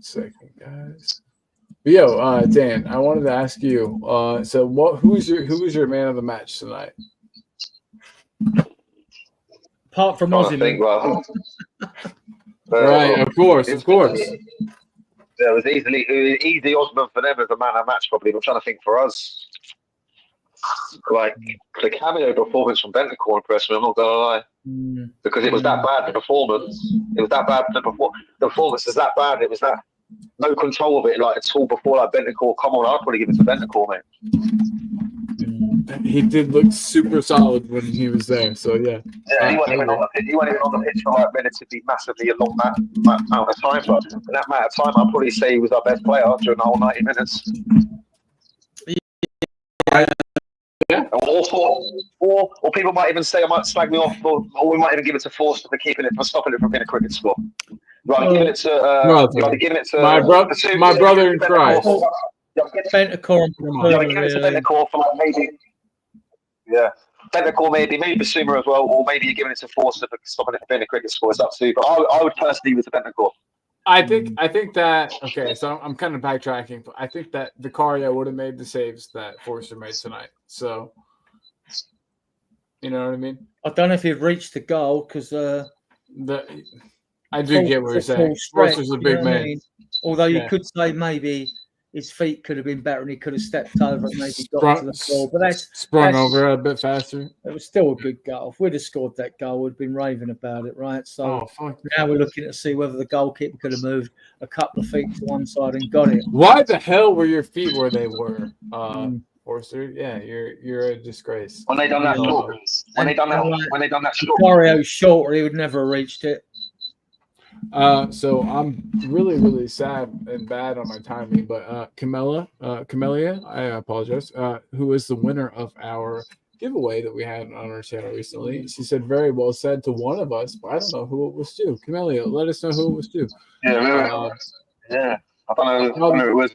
second, guys. But Dan, I wanted to ask you. So, who was your man of the match tonight? Apart from Ozzy. Right, of course. Yeah, it was easy Osman for them as the man of the match, probably. I'm trying to think for us. Like, the cameo performance from Bentancur impressed me, I'm not going to lie. Because it was that bad, the performance. It was that bad, the performance was that bad. It was that no control of it like at all before. Like Bentancur, come on, I'd probably give it to Bentancur, mate. He did look super solid when he was there. So yeah, he wasn't even on the pitch. He wasn't even on the pitch for like relatively massively a long amount of time. But in that amount of time, I'd probably say he was our best player during the whole 90 minutes. Yeah. Or people might even say I might slag me off, or we might even give it to Forster for keeping it, for stopping it from being a cricket score. Right, giving it to my brother in Christ. Bentancur for like maybe, Bentancur maybe Basuma as well, or maybe you're giving it to Forster for stopping it from being a cricket score. It's up to you, but I would personally give it to Bentancur. I think that okay. So I'm kind of backtracking, but I think that Vicario would have made the saves that Forster made tonight. So you know what I mean. I don't know if he'd reached the goal because I do get what you're saying. Forster's a big man. I mean? Although you could say maybe his feet could have been better and he could have stepped over and maybe got to the ball. But that's sprung over a bit faster. It was still a good goal. If we'd have scored that goal, we'd have been raving about it, right? So now we're looking to see whether the goalkeeper could have moved a couple of feet to one side and got it. Why the hell were your feet where they were? Forster, yeah, you're a disgrace. When they done that short, when they done that short, Mario's shorter, he would never have reached it. So I'm really, really sad and bad on my timing, but Camelia, I apologize, who is the winner of our giveaway that we had on our channel recently. She said very well said to one of us, but I don't know who it was to. Camelia, let us know who it was to. Yeah, I don't know who it was.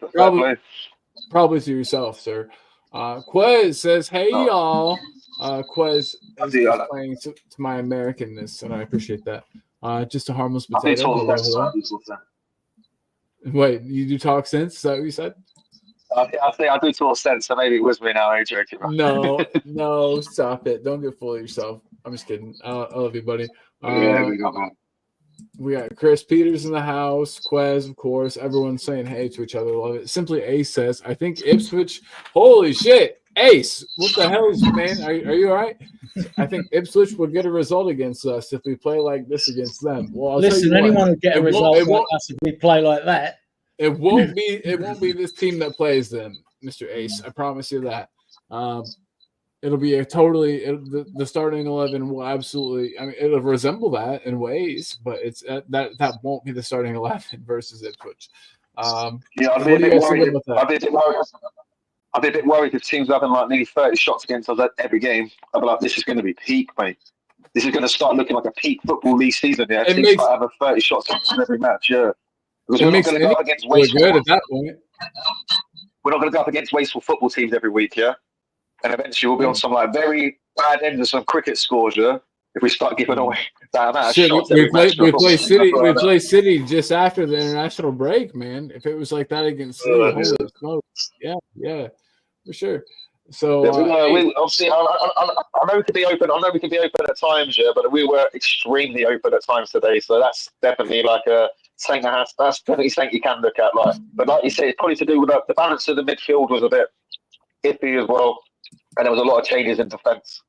Probably to yourself, sir. Quez says, hey, y'all. Quez is playing to my Americanness, and I appreciate that. Just a harmless potato. Wait, you do talk sense? Is that what you said? I think I do talk sense, so maybe it was me now. Joking. No, stop it. Don't get full of yourself. I'm just kidding. I love you, buddy. We got Chris Peters in the house, Quez, of course. Everyone's saying hey to each other. Love it. Simply Ace says, I think Ipswich. Holy shit. Ace, what the hell is man? Are you all right? I think Ipswich will get a result against us if we play like this against them. Well, listen, anyone will get a result against us if we play like that. It won't be this team that plays them, Mr. Ace. I promise you that. It'll be the starting 11 will absolutely. I mean, it'll resemble that in ways, but it's that won't be the starting 11 versus Ipswich. I'd be a bit worried. I'd be a bit worried if teams are having like nearly 30 shots against us every game. I'd be like, this is going to be peak, mate. This is going to start looking like a peak football league season. Yeah, teams start having 30 shots in every match. Yeah, because we're not going to go up against wasteful. Good at that point. We're not going to go up against wasteful football teams every week. Yeah, and eventually we'll be on some like very bad end of some cricket scores. Yeah, if we start giving away that amount of shots. We play City just after the international break, man. If it was like that against City, holy smokes. Yeah, for sure. So obviously, I know we can be open. I know we can be open at times, yeah, but we were extremely open at times today. So that's definitely like something that's definitely something you can look at. Like, but like you say, it's probably to do with the balance of the midfield was a bit iffy as well, and there was a lot of changes in defence.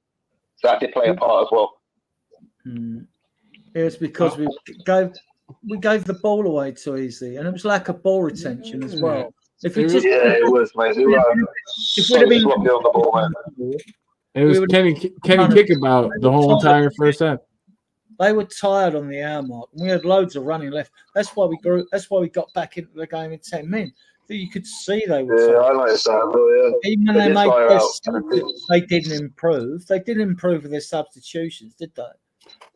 So that did play a part as well. It's because we gave the ball away too easy, and it was lack of ball retention as well. If we just it was, mate. It would have been sloppy on the ball, man. It was Kenny Kickabout the whole entire first half. They were tired on the hour mark. We had loads of running left. That's why we grew. That's why we got back into the game in 10 minutes. So you could see they were. Yeah, I noticed that. Yeah. Even when they made their substitutions, they didn't improve. They didn't improve with their substitutions, did they?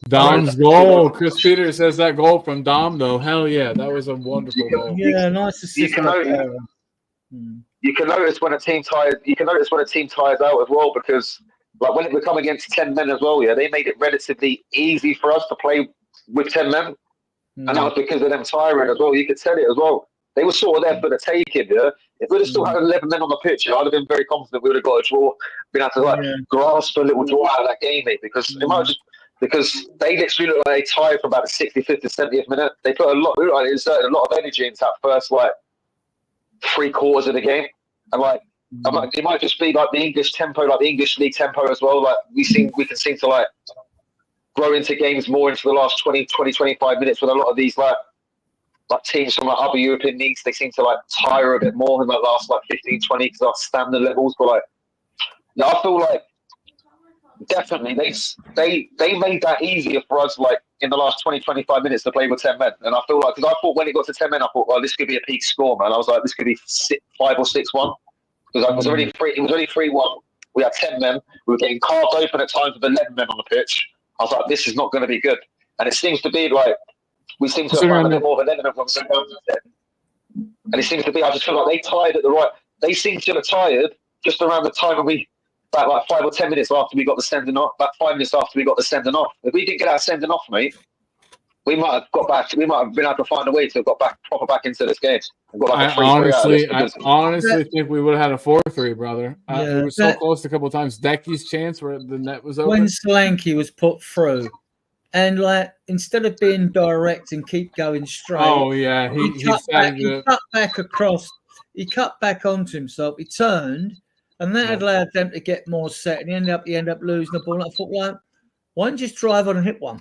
Dom's goal. Chris Peters says that goal from Dom, though. Hell yeah, that was a wonderful goal. Yeah, nice to see. You can notice when a team tires. You can notice when a team tires out as well, because like when it would come against 10 men as well. Yeah, they made it relatively easy for us to play with 10 men, and that was because of them tiring as well. You could tell it as well. They were sort of there for the taking. Yeah, if we'd have still had 11 men on the pitch, I'd have been very confident we would have got a draw. Been able to grasp a little draw out of that game, mate, because it might just. Because they literally look like they tired for about the 65th to 70th minute. They put inserted a lot of energy into that first like 3/4 of the game, and it might just be like the English tempo, like the English league tempo as well. Like we can seem to like grow into games more into the last 20, 25 minutes with a lot of these like like teams from like other European leagues, they seem to like tire a bit more in the last like 15, 20 because our standard levels. But like, yeah, I feel like definitely they made that easier for us like in the last 20, 25 minutes to play with 10 men. And I feel like, because I thought when it got to 10 men, I thought, well, this could be a peak score, man. I was like, this could be 5 or 6-1 because it was already 3-1. We had 10 men. We were getting carved open at times with 11 men on the pitch. I was like, this is not going to be good. And it seems to be like we seem to have found a bit more of an element when we go down to 10. And it seems to be, I just feel like they tired at the right. They seem to have tired just around the time when we, about like 5 or 10 minutes after we got the sending off, about 5 minutes after we got the sending off. If we didn't get our sending off, mate, we might have got back. We might have been able to find a way to have got back proper back into this game. And got like I honestly think we would have had a 4-3, brother. Yeah, we were so close a couple of times. Decky's chance where the net was open. When Solanke was put through, and like instead of being direct and keep going straight, oh yeah, he cut back across. He cut back onto himself. He turned, and that allowed them to get more set. And he ended up losing the ball. And I thought, like, why don't you just drive on and hit one?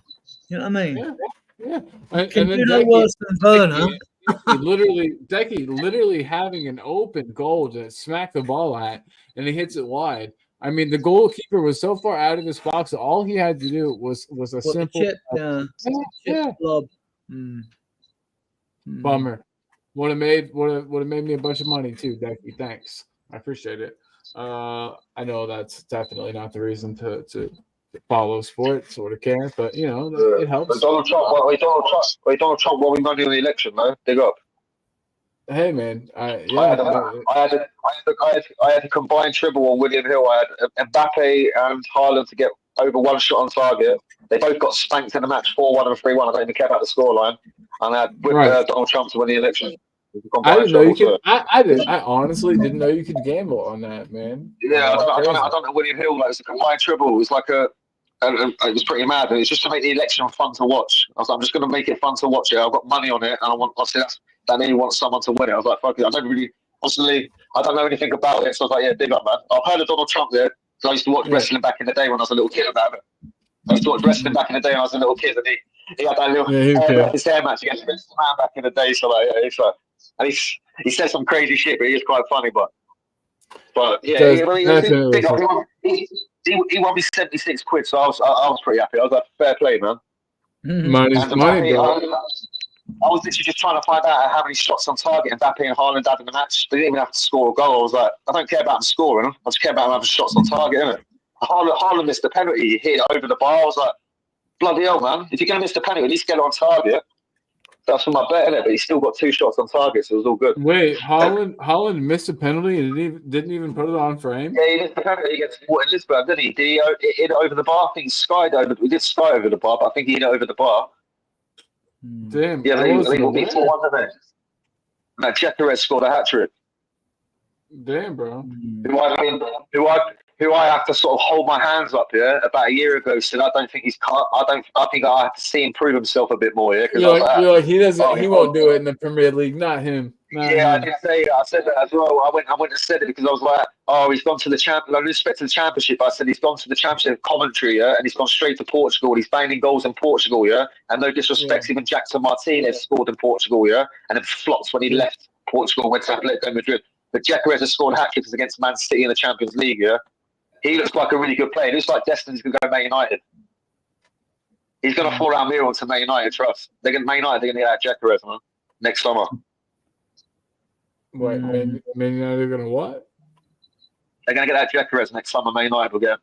You know what I mean? Yeah. Can do no worse than Werner. Decky literally having an open goal to smack the ball at, and he hits it wide. I mean, the goalkeeper was so far out of his box. So all he had to do was a simple chip lob. Bummer. Would have made me a bunch of money too, Decky. Thanks, I appreciate it. I know that's definitely not the reason to follow sports or to care, but you know it helps. But Donald Trump, Donald Trump won money in the election, man. Big up. Hey man, I had a combined triple on William Hill. I had Mbappe and Haaland to get over one shot on target. They both got spanked in the match 4-1 and 3-1. I don't even care about the scoreline. And I had Donald Trump to win the election. I didn't know you could. I honestly didn't know you could gamble on that, man. Yeah, I don't know William Hill. Like, it was a combined triple. It was like it was pretty mad. It was just to make the election fun to watch. I was like, I'm just going to make it fun to watch it. I've got money on it, and that made me want someone to win it. I was like, fuck it. I don't know anything about it, so I was like, yeah, big up, man. I've heard of Donald Trump there, because I used to watch wrestling back in the day when I was a little kid about it. I used to watch wrestling back in the day when I was a little kid, and he had that little his hair match against Vince McMahon back in the day. So like, and he said some crazy shit, but he was quite funny. But yeah, he won me 76 quid, so I was pretty happy. I was like, fair play, man. Money's money, bro. I was literally just trying to find out how many shots on target Mbappe and Haaland had in the match. They didn't even have to score a goal. I was like, I don't care about them scoring. I just care about having shots on target, innit? Haaland missed the penalty. He hit it over the bar. I was like, bloody hell, man. If you're going to miss the penalty, at least get it on target. That's for my bet, innit? But he still got 2 shots on target, so it was all good. Wait, Haaland missed a penalty and didn't even put it on frame? Yeah, he missed the penalty against Lisbon, didn't he? Did he hit it over the bar? I think he skied over. We did sky over the bar, but I think he hit it over the bar. Damn. Yeah, I think it'll be 4-1, didn't it? No, Gyökeres scored a hat-trick. Damn, bro. Who I have to sort of hold my hands up here about a year ago said I don't think he's cut. I think I have to see him prove himself a bit more here. You're like he doesn't. He won't do it in the Premier League. Not him. I did say that. I said that as well. I went and said it because I was like, oh, he's gone to the champion. I respect to the championship. I said he's gone to the championship commentary, yeah, and he's gone straight to Portugal. He's banging goals in Portugal, yeah, and no disrespect, even Jackson Martinez scored in Portugal, yeah, and then flopped when he left Portugal and went to Atletico Madrid. But Gyökeres has scored hat-tricks against Man City in the Champions League, yeah. He looks like a really good player. He looks like Destin's going to go Man United. He's going to fall out mirror to Man United, trust. Man United, they're going to get that Gyökeres, man, next summer. Wait, Man United are going to what? They're going to get that Gyökeres next summer. Man United will get.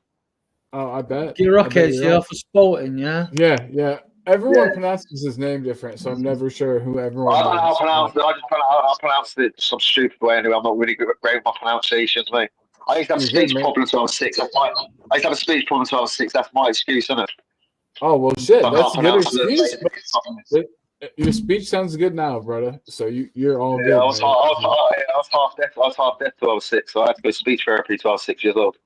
Oh, I bet. Gyökeres, yeah, for Sporting, yeah? Yeah. Everyone pronounces his name different, so I'm never sure who everyone I don't know how to pronounce it. I pronounced it some stupid way anyway. I'm not really great with my pronunciations, mate. I used to have speech problems when I was 6. I used to have a speech problem when I was 6. That's my excuse, isn't it? Oh, well, shit. That's a good excuse. Your speech sounds good now, brother. So you're all good. I was half deaf. I was half deaf till I was 6, so I had to go to speech therapy till I was 6 years old.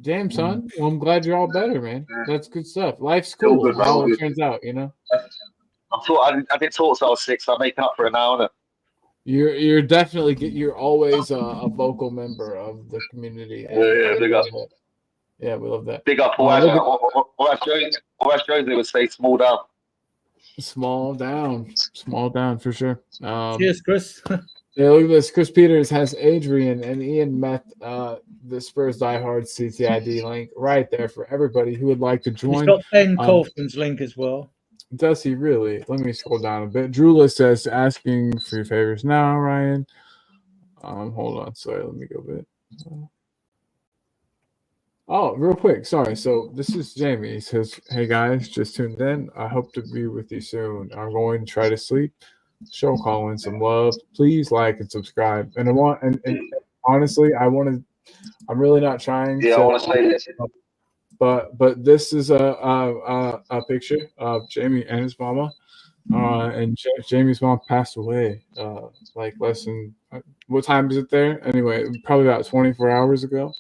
Damn, son. Well, I'm glad you're all better, man. That's good stuff. Life's cool. Good, how it turns out, you know? I did talk till I was 6, so I'm making up for it now, innit? You're definitely you're always a vocal member of the community. Yeah, big up. Yeah, we love that. Big up. Or as Josie would say, small down. Small down for sure. Cheers, Chris. Yeah, look at this. Chris Peters has Adrian and Ian met the Spurs DieHards TTID link right there for everybody who would like to He's join. got Ben Colton's link as well. Does he really? Let me scroll down a bit. Drula says, asking for your favors now, Ryan. Hold on. Sorry, let me go a bit. Oh, real quick. Sorry. So this is Jamie. He says, hey guys, just tuned in. I hope to be with you soon. I'm going to try to sleep. Show Colin some love. Please like and subscribe. And I want and honestly, I'm really not trying. Yeah, I want to say this. But this is a picture of Jamie and his mama. And Jamie's mom passed away like less than what time is it there? Anyway, probably about 24 hours ago.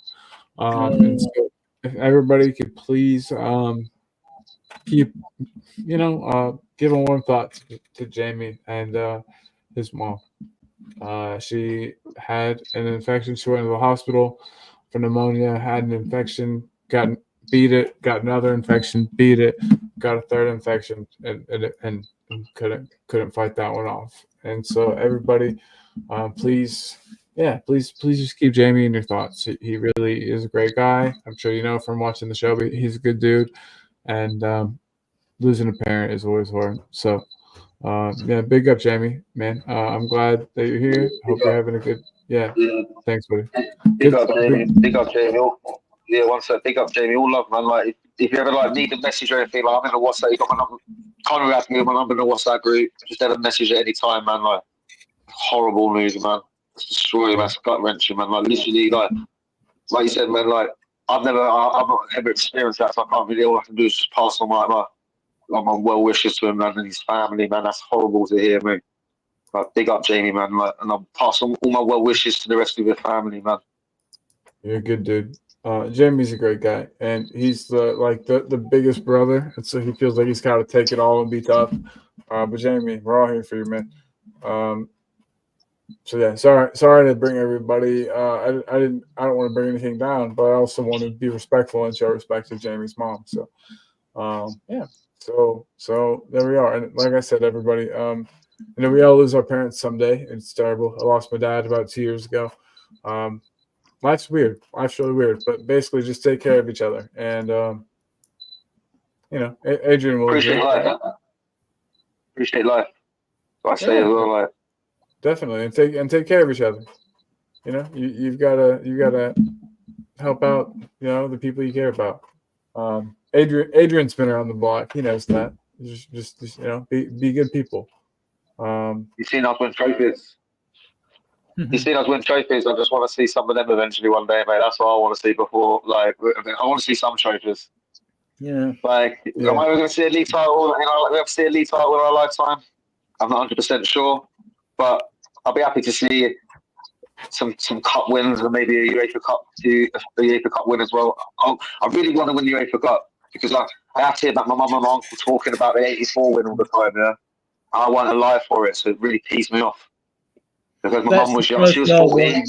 And so if everybody could please keep give a warm thought to Jamie and his mom. She had an infection. She went to the hospital for pneumonia, had an infection, got another infection, beat it, got a third infection, and couldn't fight that one off. And so everybody, please just keep Jamie in your thoughts. He really is a great guy. I'm sure you know from watching the show, but he's a good dude. And losing a parent is always hard. So big up Jamie, man. I'm glad that you're here. Hope you're having a good thanks, buddy. Big up Jamie. Yeah, one sec. Big up Jamie. All love, man. Like if you ever need a message or anything, like I'm in the WhatsApp, you got my number. Can't ask me my number in the WhatsApp group. Just have a message at any time, man. Like horrible news, man. It's destroying, man. It's gut wrenching, man. Like literally, like you said, man. Like I've not ever experienced that, so I can't really. All I can do is just pass on my well wishes to him, man, and his family, man. That's horrible to hear, man. Like big up Jamie, man. Like, and I'll pass on all my well wishes to the rest of your family, man. You're a good dude. Jamie's a great guy, and he's the biggest brother, and so he feels like he's got to take it all and be tough. But Jamie, we're all here for you, man. So yeah, sorry to bring everybody. I don't want to bring anything down, but I also want to be respectful and show respect to Jamie's mom. So so there we are. And like I said, everybody, we all lose our parents someday. It's terrible. I lost my dad about 2 years ago. Life's weird. Life's really weird. But basically, just take care of each other. And Adrian will appreciate life. Appreciate life. So I say as well, like definitely, and take care of each other. You know, you've gotta help out. You know, the people you care about. Adrian's been around the block. He knows that. Just be good people. You've seen us win trophies. You see us win trophies. I just want to see some of them eventually one day, mate. That's what I want to see before. Like, I want to see some trophies. Yeah. Like, am I going to see a league title? We have to see a league title in our lifetime. I'm not 100% sure, but I'll be happy to see some cup wins and maybe a UEFA Cup win as well. I really want to win the UEFA Cup because I have to hear about my mum and my uncle talking about the '84 win all the time. Yeah, I want to lie for it, so it really pees me off. Because my mum was young. She was 14.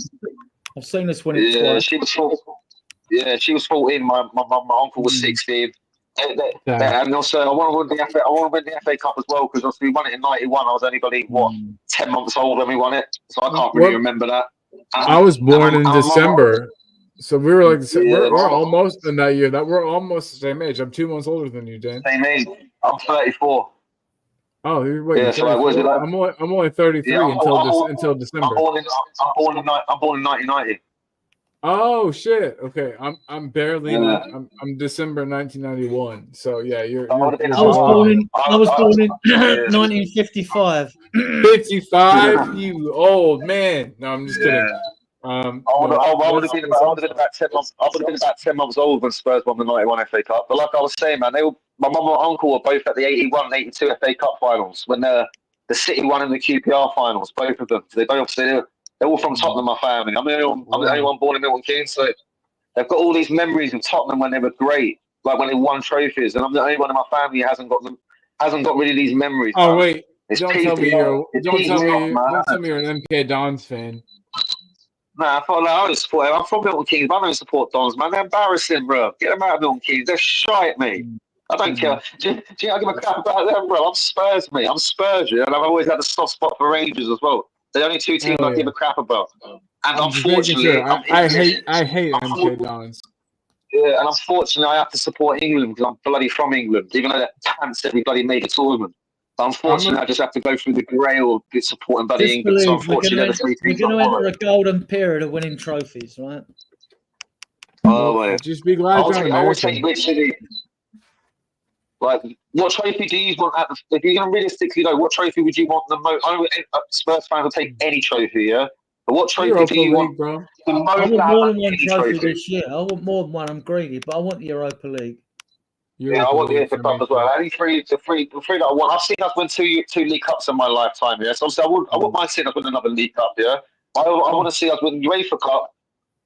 I've seen this one. Yeah, she was 14. Yeah, she was 14. My uncle was 16. And also, I want to win the FA Cup as well because obviously we won it in '91. I was only 10 months old when we won it, so I can't really remember that. I was born in December, so we were like we're almost in that year. That we're almost the same age. I'm 2 months older than you, Dan. Same age. I'm 34. Oh, wait. Yeah, so was it like, I'm only 33 until December. I'm born in 1990. Oh shit! Okay, I'm barely. Yeah. I'm December 1991. So yeah, I was born in 1955. 55, you old man. No, I'm just kidding. I would have been about 10 months. I would have been about 10 months old when Spurs won the '91 FA Cup. But like I was saying, man, my mum and uncle were both at the '81 and '82 FA Cup finals when the City won in the QPR finals. Both of them. They're all from Tottenham, my family. I'm the only one born in Milton Keynes, so they've got all these memories of Tottenham when they were great, like when they won trophies. And I'm the only one in my family who hasn't got really these memories. Oh man. Wait, don't tell me you're an MK Dons fan. Nah, I just support him. I'm from Milton Keynes, but I don't support Dons, man. They're embarrassing, bro. Get them out of Milton Keynes. They're shy at me. I don't care. Do you know I give a crap about them, bro? I'm Spurs, mate. I'm Spurs, yeah, and I've always had a soft spot for Rangers as well. They're the only two teams I give a crap about. And I'm just making sure. I hate MK Dons. Yeah, and unfortunately, I have to support England because I'm bloody from England, even though they're pants every bloody major tournament. But unfortunately, I just have to go through the grail of supporting bloody Just England. So believe unfortunately, they're the three we're teams going to I enter a golden period of winning trophies, right? Oh, mate. Just be glad you're an I will American. take literally. Like, what trophy do you want? If you're going to realistically know, what trophy would you want the most? Spurs fans will take any trophy, yeah. But what trophy Europa do you League, want bro. the most? I want more than one any trophy this year. I want more than one. I'm greedy, but I want the Europa League. Yeah, I want the FA Cup as well. Only the three that I want. I've seen us win two League Cups in my lifetime. Yeah, so obviously I wouldn't mind seeing us win another League Cup. Yeah, I want to see us win the UEFA Cup.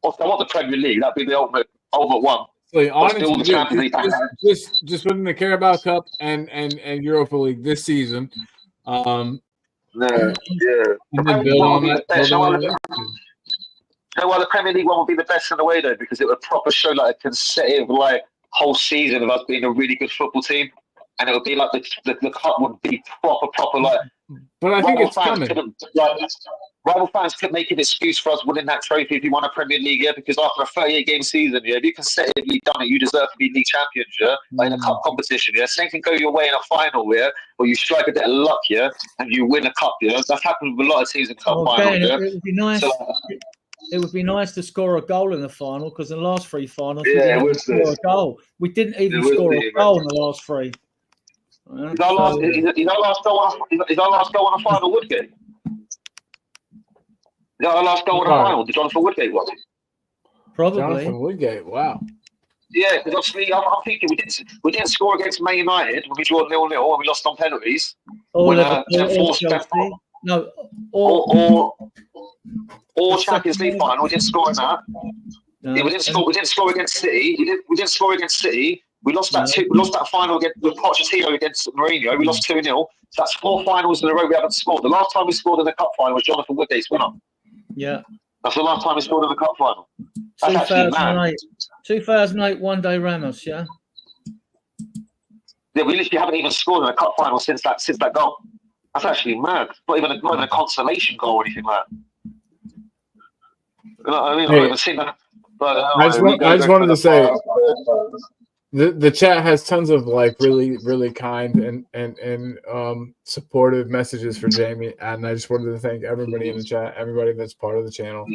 Also, I want the Premier League. That'd be the ultimate one. So honestly, just winning the Carabao Cup and Europa League this season. Yeah. And then build on that. You know why the Premier League one would be the best in a way though? Because it would proper show like a consecutive whole season of us being a really good football team, and it would be like the cup would be proper like. But I think it's coming. Rival fans could make an excuse for us winning that trophy if you won a Premier League, yeah, because after a 38-game season, yeah, if you consecutively done it, you deserve to be league champions, yeah, in a cup competition, yeah. Same thing go your way in a final, yeah, or you strike a bit of luck, yeah, and you win a cup, yeah. That's happened with a lot of teams in cup finals, yeah. It would be nice. It would be nice to score a goal in the final because in the last three finals, we didn't even score a goal. We didn't even score a goal in the last three. Is our last goal on a final Woodgate? Is our last goal on a final? Did Jonathan Woodgate was it? Probably. Jonathan Woodgate. Wow. Yeah, because obviously I'm thinking we didn't score against Man United when we drew 0-0 and we lost on penalties. Or Champions League final. We didn't score in that. No, yeah, we didn't score against City. We didn't score against City. We lost that we lost that final against Pochettino against Mourinho. We lost 2-0. So that's 4 finals in a row we haven't scored. The last time we scored in the cup final was Jonathan Woodgate's winner. Yeah. That's the last time we scored in the cup final. That's actually mad. 2008 one-day Ramos, yeah? Yeah, we literally haven't even scored in a cup final since that goal. That's actually mad. Not even a consolation goal or anything like that. You know what I mean? I've never seen that. But, I just wanted to say the chat has tons of really kind and supportive messages for Jamie, and I just wanted to thank everybody in the chat, everybody that's part of the channel.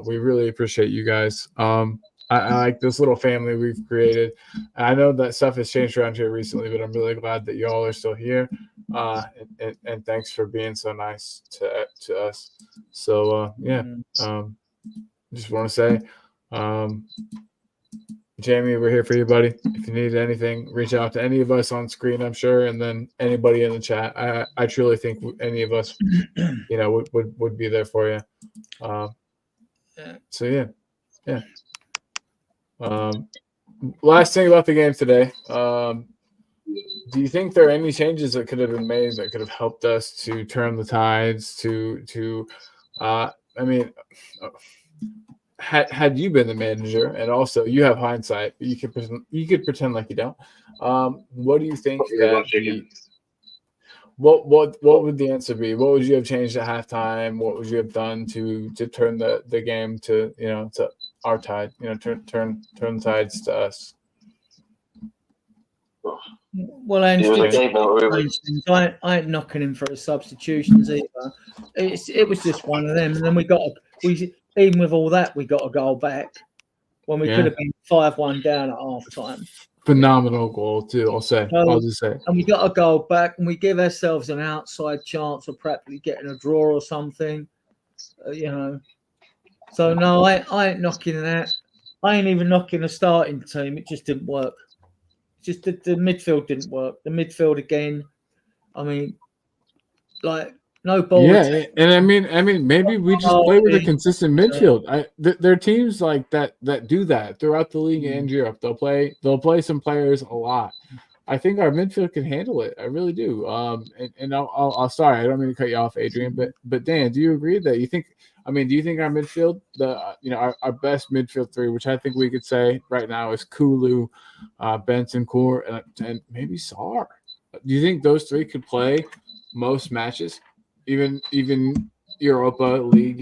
We really appreciate you guys. I like this little family we've created. I know that stuff has changed around here recently, but I'm really glad that y'all are still here. And thanks for being so nice to us. So just want to say, Jamie, we're here for you, buddy. If you need anything, reach out to any of us on screen, I'm sure, and then anybody in the chat. I truly think any of us, would be there for you. So yeah. Last thing about the game today. Do you think there are any changes that could have been made that could have helped us to turn the tides? Had you been the manager, and also you have hindsight, you could pretend like you don't. What do you think what would the answer be? What would you have changed at halftime? What would you have done to turn the game to to our tide? Turn the tides to us. Well, I ain't knocking him for his substitutions either. It was just one of them, and then even with all that, we got a goal back when we could have been 5-1 down at half time. Phenomenal goal too, I'll just say. And we got a goal back, and we give ourselves an outside chance of practically getting a draw or something, So no, I ain't knocking that. I ain't even knocking the starting team. It just didn't work. Just the midfield didn't work. The midfield again. I mean, no ball. Yeah, and I mean, maybe we just play with a consistent midfield. There are teams like that do that throughout the league and Europe. They'll play some players a lot. I think our midfield can handle it. I really do. And I'll sorry, I don't mean to cut you off, Adrian, but Dan, do you agree that you think I mean, do you think our midfield, our best midfield three, which I think we could say right now is Kulu, Bentancur, and maybe Sarr. Do you think those three could play most matches, even Europa League?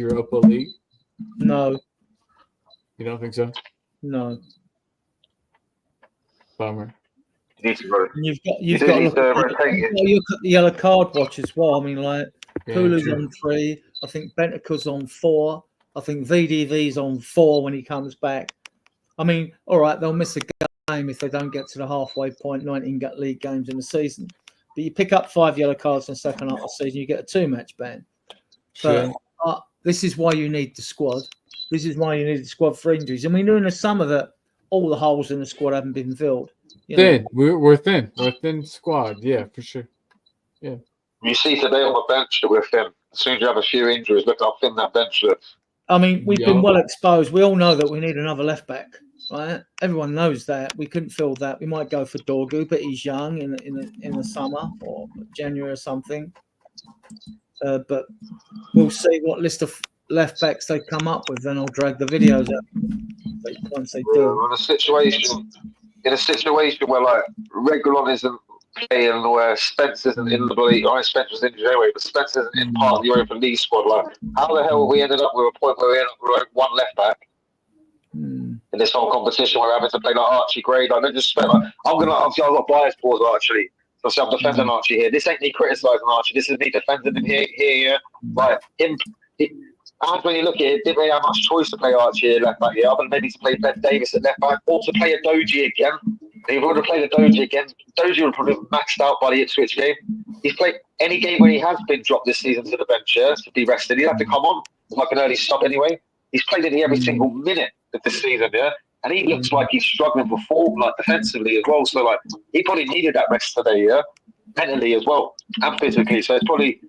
No, You don't think so? no. Bummer. You need to go. You've got to look at the yellow card watch as well. I mean, like Kulu's on 3. I think Bentancur's on 4. I think VDV's on 4 when he comes back. I mean, all right, they'll miss a game if they don't get to the halfway point, 19 league games in the season. But you pick up 5 yellow cards in the second half of the season, you get a 2-match ban. So this is why you need the squad. This is why you need the squad for injuries. And we knew in the summer that all the holes in the squad haven't been filled. Thin. We're thin. We're a thin squad. Yeah, for sure. Yeah. You see today on the bench that we're thin. As soon as you have a few injuries, look how thin that bench looks. I mean, we've been well exposed. We all know that we need another left back, right? Everyone knows that. We couldn't fill that. We might go for Dorgu, but he's young in the summer or January or something. But we'll see what list of left backs they come up with. Then I'll drag the videos up once they do. In a situation where like Reguilon isn't playing, where Spence isn't in the league, Spencer's injured anyway, but Spence isn't in part of the Europa League squad. Like, how the hell we ended up with a point where we ended up with like one left back in this whole competition? We're having to play like Archie Gray. Like, no disrespect. Like, I've got bias towards Archie. So I'm defending Archie here. This ain't me criticising Archie. This is me defending him here. Like him. And when you look at it, didn't really have much choice to play Archie at left back here, other than maybe to play Ben Davis at left back, or to play a Doji again. If he would have played a Doji again, Doji would have probably maxed out by the Ipswich game. He's played any game where he has been dropped this season to the bench to be rested. He'd have to come on like an early sub anyway. He's played in every single minute of this season, and he looks like he's struggling for form, like defensively as well. So like he probably needed that rest today, mentally as well and physically. So it's probably.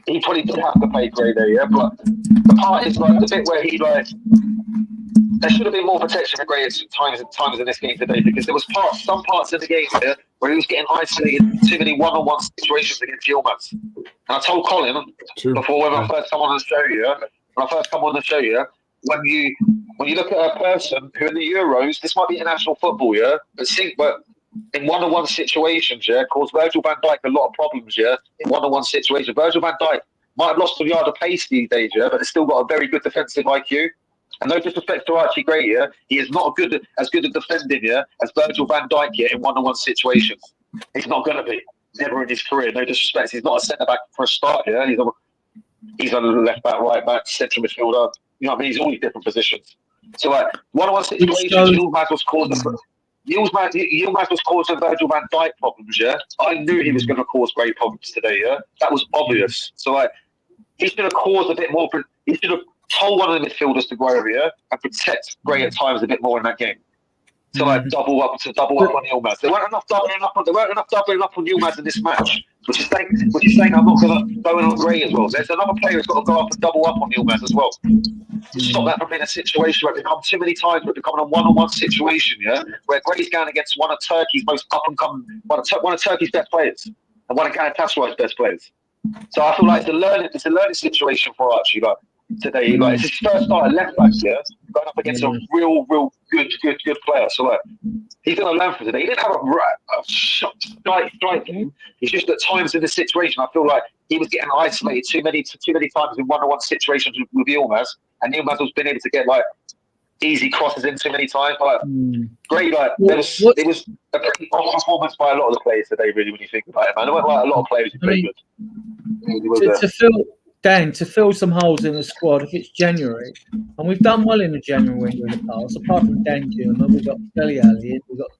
He probably did have to play Gray there, but the part is like the bit where he like there should have been more protection for Gray at times in this game today, because there was some parts in the game where he was getting isolated in too many one-on-one situations against Yilmaz. And I told Colin before when I first come on the show, when you look at a person who in the Euros, this might be international football, but in one-on-one situations, caused Virgil van Dijk a lot of problems, in one-on-one situations. Virgil van Dijk might have lost a yard of pace these days, but he's still got a very good defensive IQ. And no disrespect to Archie Gray, he is not as good at defending, as Virgil van Dijk in one-on-one situations. He's not going to be. Never in his career, no disrespect. He's not a centre-back for a start, He's a left-back, right-back, central midfielder. You know what I mean? He's always different positions. So, like, one-on-one situations, Yilmaz was causing Virgil van Dijk problems, I knew he was going to cause great problems today, That was obvious. So, like, he should have caused a bit more. He should have told one of the midfielders to go over here and protect Gray at times a bit more in that game. To like double up on Yilmaz. There weren't enough doubling up on Yilmaz in this match, which is saying I'm not going to go in on Gray as well. There's another player who's got to go up and double up on Yilmaz as well. To stop that from being a situation where it becomes too many times, where it becomes a one-on-one situation, where Gray's going against one of Turkey's most up-and-coming, one of Turkey's best players, and one of Galatasaray's best players. So I feel like it's a learning situation for Archie. Like today, like it's his first start at left back, going up against a real good player. So like he's going to learn from today. He didn't have a strike game. It's just at times in this situation, I feel like he was getting isolated too many times in one-on-one situations with Yilmaz, and Yilmaz was being able to get like easy crosses in too many times. Like great, like it was a pretty off performance by a lot of the players today. Really, when you think about it, man, there weren't like a lot of players who played good. To fill some holes in the squad, if it's January, and we've done well in the January window in the past, apart from Dan Newman, we've got Dele Alli in, we've got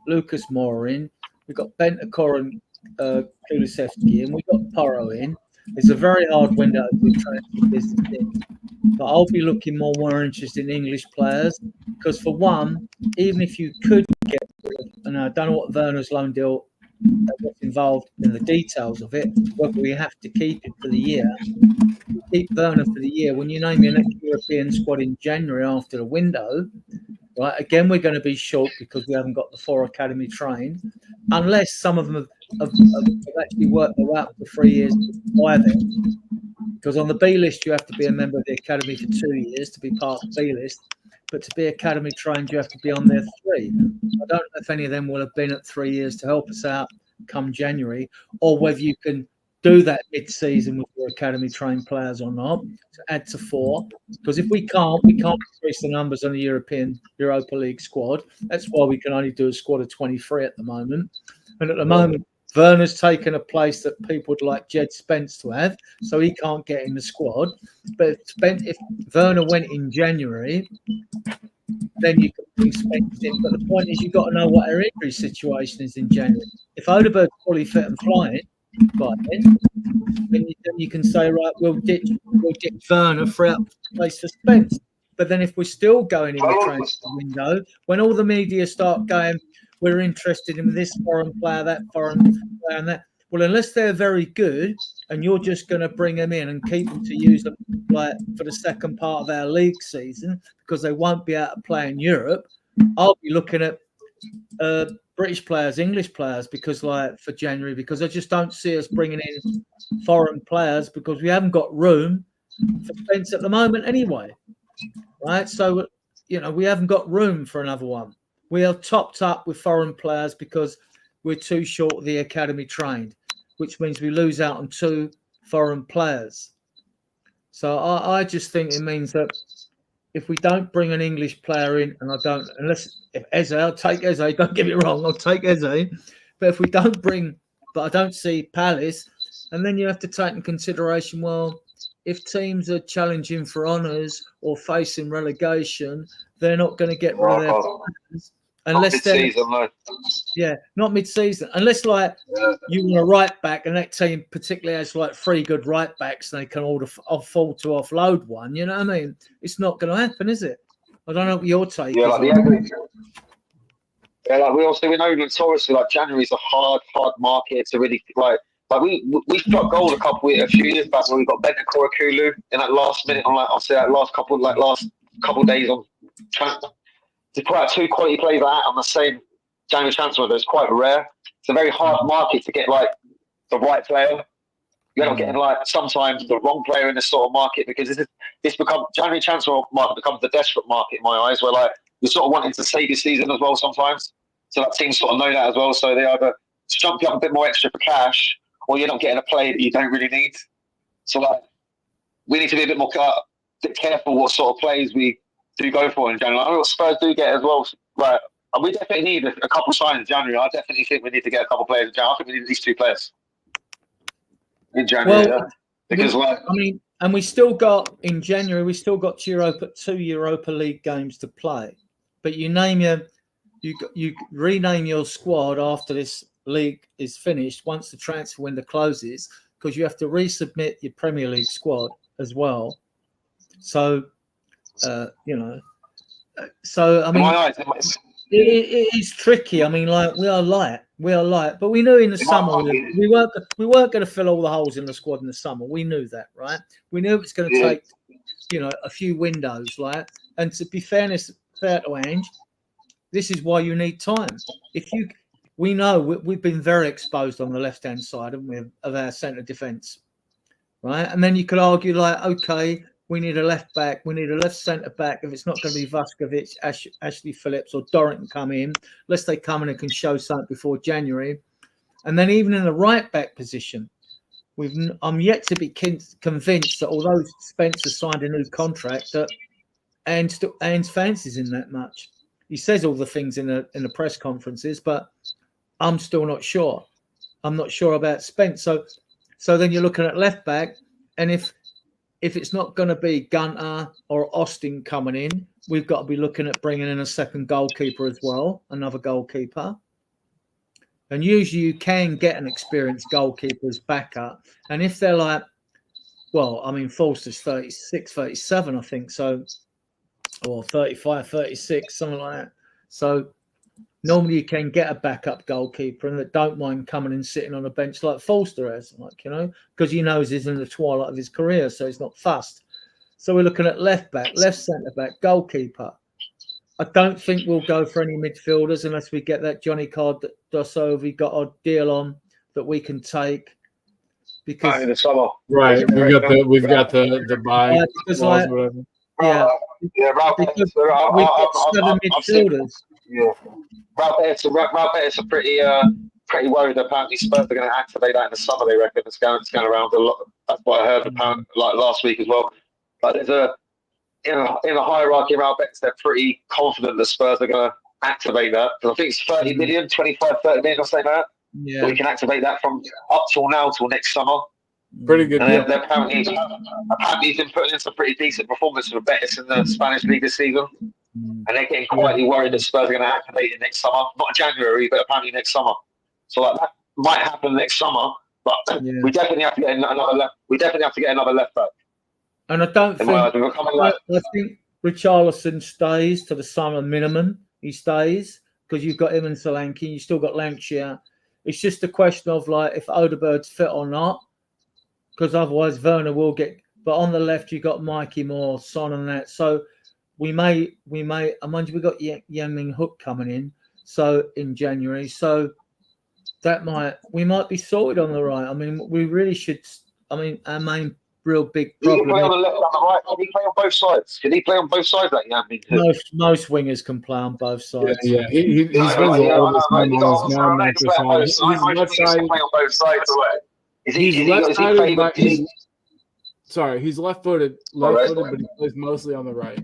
Lucas Moura in, we've got Bentancur and Kulusevski in, we've got Porro in. It's a very hard window to transfer business in. But I'll be looking more interested in English players, because for one, even if you could get rid of, and I don't know what Werner's loan deal what's involved in the details of it, whether we have to keep it for the year. Keep Werner for the year. When you name your next European squad in January after the window, right? Again, we're going to be short because we haven't got the 4 academy trained, unless some of them have actually worked their way up for 3 years to buy them. Because on the B list, you have to be a member of the academy for 2 years to be part of the B list. But to be academy trained, you have to be on there 3. I don't know if any of them will have been at 3 years to help us out come January, or whether you can do that mid-season with your academy trained players or not, to add to 4. Because if we can't increase the numbers on the Europa League squad. That's why we can only do a squad of 23 at the moment. And at the moment, Werner's taken a place that people would like Jed Spence to have, so he can't get in the squad. But if Werner went in January, then you can bring Spence in. But the point is, you've got to know what our injury situation is in January. If Odeberg's fully fit and flying by then you can say, right, we'll ditch Werner for out place for Spence. But then if we're still going in the transfer window, when all the media start going, we're interested in this foreign player, that foreign player, and that. Well, unless they're very good, and you're just going to bring them in and keep them to use them like for the second part of our league season because they won't be able to play in Europe, I'll be looking at British players, English players, because like for January, because I just don't see us bringing in foreign players because we haven't got room for Spence at the moment anyway, right? So we haven't got room for another one. We are topped up with foreign players because we're too short of the academy trained, which means we lose out on 2 foreign players. So I just think it means that if we don't bring an English player in, and if Eze, I'll take Eze, don't get me wrong, I'll take Eze. But if we don't but I don't see Palace, and then you have to take in consideration, well, if teams are challenging for honours or facing relegation, they're not going to get rid of their players. Unless not mid-season. Unless you want a right back, and that team particularly has 3 good right backs, they can afford to offload one. You know what I mean? It's not going to happen, is it? I don't know what your take is. We know notoriously January's a hard market to really we struck gold a few years back when we got Bentancur Akulu in that last minute on last couple days on transfer. To put out 2 quality players on the same January transfer window is quite rare. It's a very hard market to get the right player. You end up getting sometimes the wrong player in this sort of market because January transfer market becomes the desperate market in my eyes, where you're sort of wanting to save your season as well sometimes. So that teams sort of know that as well. So they either jump you up a bit more extra for cash, or you're not getting a player that you don't really need. So we need to be a bit more careful what sort of players we do go for in January. I know what Spurs do get as well. We definitely need a couple of signs in January. I definitely think we need to get a couple of players in January. I think we need at least 2 players in January. Because and we still got in January. We still got 2 Europa League games to play. But you rename your squad after this league is finished. Once the transfer window closes, because you have to resubmit your Premier League squad as well. So. It is tricky. We are light, but we knew in the summer we weren't going to fill all the holes in the squad in the summer. We knew that, right? We knew it's going to take, a few windows, and to be fair to Ange, this is why you need time. We know we've been very exposed on the left-hand side, haven't we, of our centre defence, right? And then you could argue okay. We need a left back. We need a left centre back. If it's not going to be Vuskovic, Ashley Phillips, or Dorrington come in, unless they come in and can show something before January. And then even in the right back position, I'm yet to be convinced that although Spencer signed a new contract, that Ange fancies him that much. He says all the things in the press conferences, but I'm still not sure. I'm not sure about Spence. So then you're looking at left back, and if it's not going to be Gunter or Austin coming in, we've got to be looking at bringing in a second goalkeeper as well, another goalkeeper. And usually you can get an experienced goalkeeper as backup. And if they're Forster's 36, 37, I think so, or 35, 36, something like that. So normally you can get a backup goalkeeper and that don't mind coming and sitting on a bench like Forster has, because he knows he's in the twilight of his career, so he's not fussed. So we're looking at left back, left centre back, goalkeeper. I don't think we'll go for any midfielders unless we get that Johnny Cardoso we got our deal on that we can take. because in the summer. Right. We've got the bye. because like yeah, because we've got 7 midfielders. Yeah, Raul Betis are pretty worried. Apparently, Spurs are going to activate that in the summer. They reckon it's going around a lot. That's what I heard apparently, like last week as well. But there's in a hierarchy around Betis, they're pretty confident that Spurs are going to activate that. Because I think it's 30 million, 25, 30 million or something like that. Yeah, We can activate that from up till now till next summer. Pretty good. And they're apparently he's been putting in some pretty decent performances for Betis in the Spanish league this season. And they're getting quietly worried that Spurs are going to activate it next summer. Not January, but apparently next summer. So like that might happen next summer. But we definitely have to get another left. We definitely have to get another left back. and I don't think I think Richarlison stays to the summer minimum. He stays because you've got him and Solanke. You still got Lancashire. It's just a question of like if Odegaard's fit or not. Because otherwise Werner will get. But on the left you got Mikey Moore, Son, and that. So we may. I mind you, we got Yang Hook coming in. So in January, so we might be sorted on the right. I mean, we really should. I mean, our main real big problem. Can he play on the left and the right? Can he play on both sides? Can he play on both sides? That Yang Hook? Most wingers can play on both sides. Yeah. He spends all this time on his non-Manchester side. He's left sided. Play on both sides. He's left-sided. He's left-footed, but he plays mostly on the right.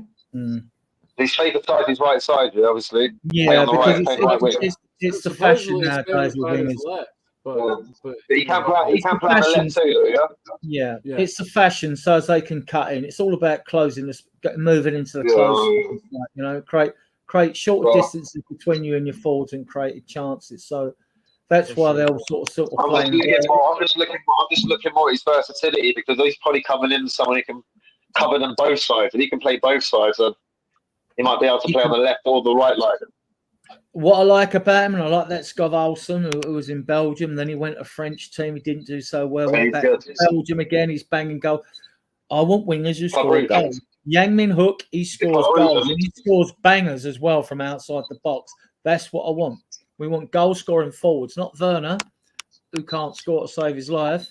His favourite side is right side, obviously. Yeah, because it's the fashion nowadays with wingers. But he can play on the left too, yeah. It's the fashion, so as they can cut in. It's all about closing this, moving into the close. Create short distances between you and your forwards and create chances. So that's why they'll sort of play. I'm just looking more at his versatility because he's probably coming in someone who can cover them both sides. If he can play both sides, then he might be able to play on the left or the right line. What I like about him, and I like that Scott Olsen, who was in Belgium, then he went to a French team. He didn't do so well. Went back to Belgium again. He's banging goals. I want wingers who score goals. Yang Min Hook, he scores goals, and he scores bangers as well from outside the box. That's what I want. We want goal-scoring forwards, not Werner, who can't score to save his life.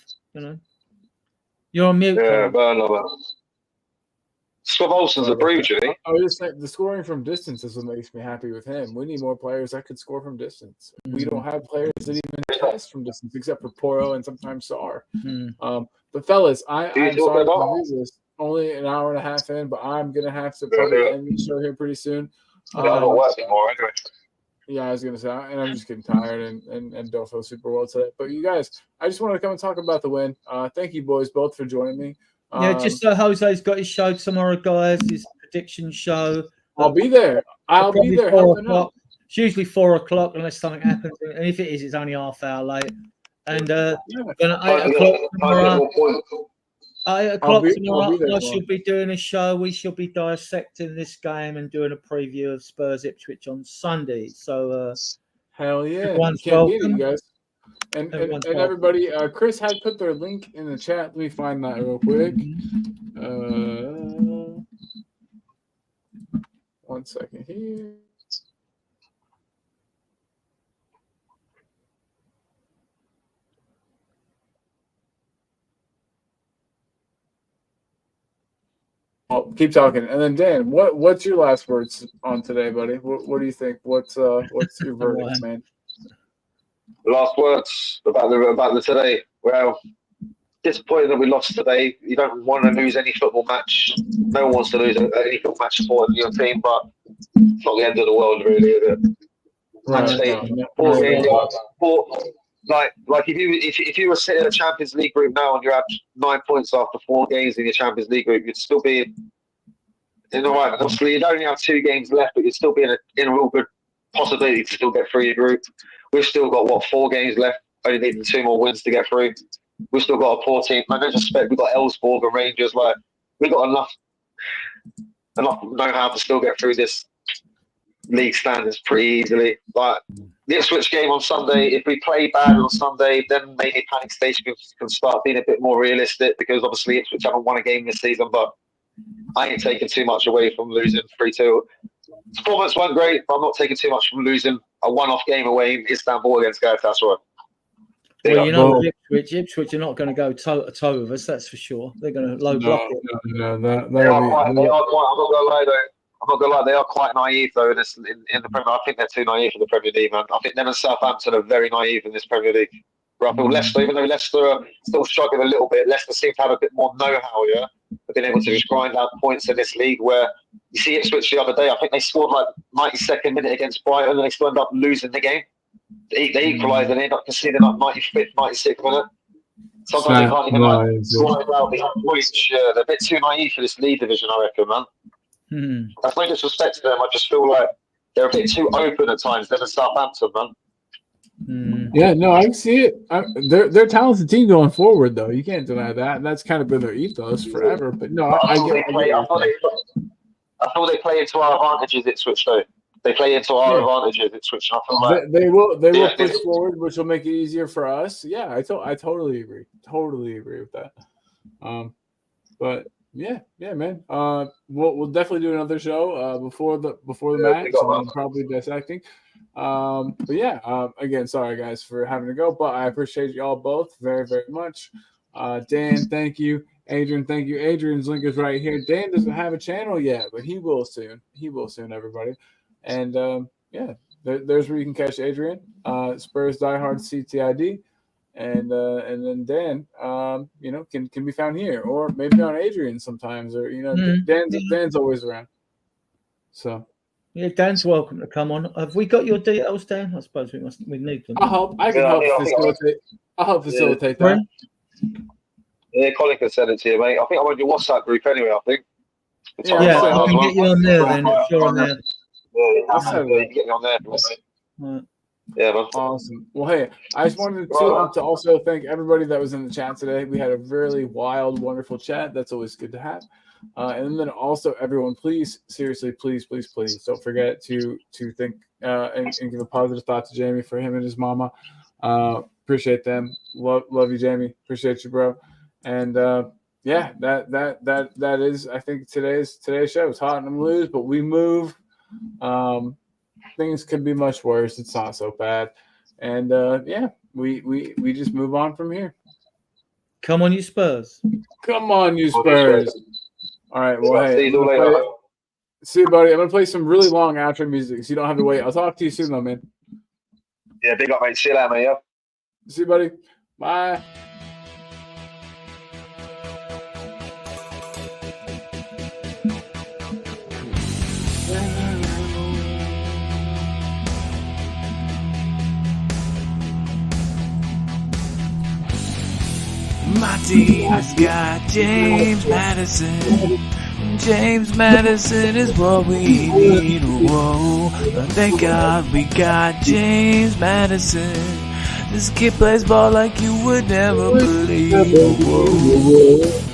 You're on mute. Yeah, Werner. Scott Olsen's a brute, isn't he? I was just saying, the scoring from distance is what makes me happy with him. We need more players that could score from distance. We don't have players that even test from distance, except for Poro and sometimes Sarr. But fellas, I'm sorry to do this. Only an hour and a half in, but I'm gonna have to probably end the show here pretty soon. I'm not working more anyway. Yeah, I was gonna say, and I'm just getting tired and don't feel super well today. But you guys, I just wanted to come and talk about the win. Thank you, boys, both for joining me. Just so Jose's got his show tomorrow, guys. His prediction show. I'll be there. I'll be there. 4 o'clock. It's usually 4 o'clock unless something happens, and if it is, it's only half hour late. And then at 8 o'clock tomorrow. 8 o'clock tomorrow, I shall be doing a show. We shall be dissecting this game and doing a preview of Spurs Ipswich on Sunday. So, hell yeah! Everyone's Can't beat it, welcome. you guys. And everybody, Chris had put their link in the chat. Let me find that real quick. 1 second here. Oh, keep talking, and then Dan, what's your last words on today, buddy? What do you think? What's your verdict, man? Last words about the today. Well, disappointed that we lost today. You don't want to lose any football match. No one wants to lose any football match for your team, but it's not the end of the world, really, is it? Like if you were sitting in a Champions League group now and you had 9 points after 4 games in your Champions League group, you'd still be in all right. Obviously, you'd only have 2 games left, but you'd still be in a real good possibility to still get through your group. We've still got 4 games left, only needing 2 more wins to get through. We've still got a poor team. I don't suspect we've got Elfsborg and Rangers. Like we've got enough know-how to still get through this league standards pretty easily. Like the Ipswich game on Sunday, if we play bad on Sunday, then maybe panic station can start being a bit more realistic because obviously Ipswich haven't won a game this season, but I ain't taking too much away from losing 3-2. Performance wasn't great, but I'm not taking too much from losing a one-off game away in Istanbul against Galatasaray. Well, you know, Well, Ipswich are not going to go toe to toe with us. That's for sure. They're going to low block it. no, They that'll are be. quite, I'm not gonna lie though. I'm not gonna lie, they are quite naive though in the Premier. I think they're too naive for the Premier League, man. I think them and Southampton are very naive in this Premier League. Where I feel Leicester, even though Leicester are still struggling a little bit, Leicester seem to have a bit more know-how, yeah, of being able to just grind out points in this league. Where you see Ipswich the other day, I think they scored like 92nd minute against Brighton, and they still end up losing the game. They equalised and they end up conceding like 95th, 96th minute. Sometimes they can't even grind out the points. Yeah, they're a bit too naive for this league division, I reckon, man. That's no disrespect to them. I just feel like they're a bit too open at times. They're in Southampton, man. Yeah, no, I see it. They're a talented team going forward, though. You can't deny that. And that's kind of been their ethos forever. But no, I feel they play into our advantages. Ipswich, though. They play into our advantages. Ipswich. I feel like they will push forward, which will make it easier for us. Yeah, I totally agree. Totally agree with that. But yeah, man. We'll definitely do another show before the match, and probably dissecting. But yeah, again, sorry guys for having to go, but I appreciate y'all both very, very much. Dan, thank you. Adrian, thank you. Adrian's link is right here. Dan doesn't have a channel yet, but he will soon. He will soon, everybody. And yeah, there's where you can catch Adrian. Spurs DieHards TTID. And then Dan, can be found here, or maybe on Adrian sometimes, or Dan's always around. So yeah, Dan's welcome to come on. Have we got your details, Dan? I suppose we need them. I can help facilitate. I'll help facilitate that. Yeah, Colin can send it to you, mate. I think I'm on your WhatsApp group anyway. I think. Yeah, I can get you on there then. If you're on there. Yeah, you can get me on there. Right. Yeah, man. Awesome. Well, hey, I just wanted to also thank everybody that was in the chat today. We had a really wild, wonderful chat. That's always good to have. And then also, everyone, please, seriously, please don't forget to think and give a positive thought to Jamie for him and his mama. Appreciate them. Love you, Jamie. Appreciate you, bro. And yeah, that is, I think, today's show. It's hot and loose, but we move. Things could be much worse. It's not so bad. And yeah, we just move on from here. Come on, you Spurs. Come on, you Spurs. All right. Well, hey. See you, buddy. I'm going to play some really long outro music so you don't have to wait. I'll talk to you soon, though, man. Yeah, big up, mate. See you later, mate. Yeah. See you, buddy. Bye. My team's got James Madison. James Madison is what we need. Whoa, thank God we got James Madison. This kid plays ball like you would never believe. Whoa.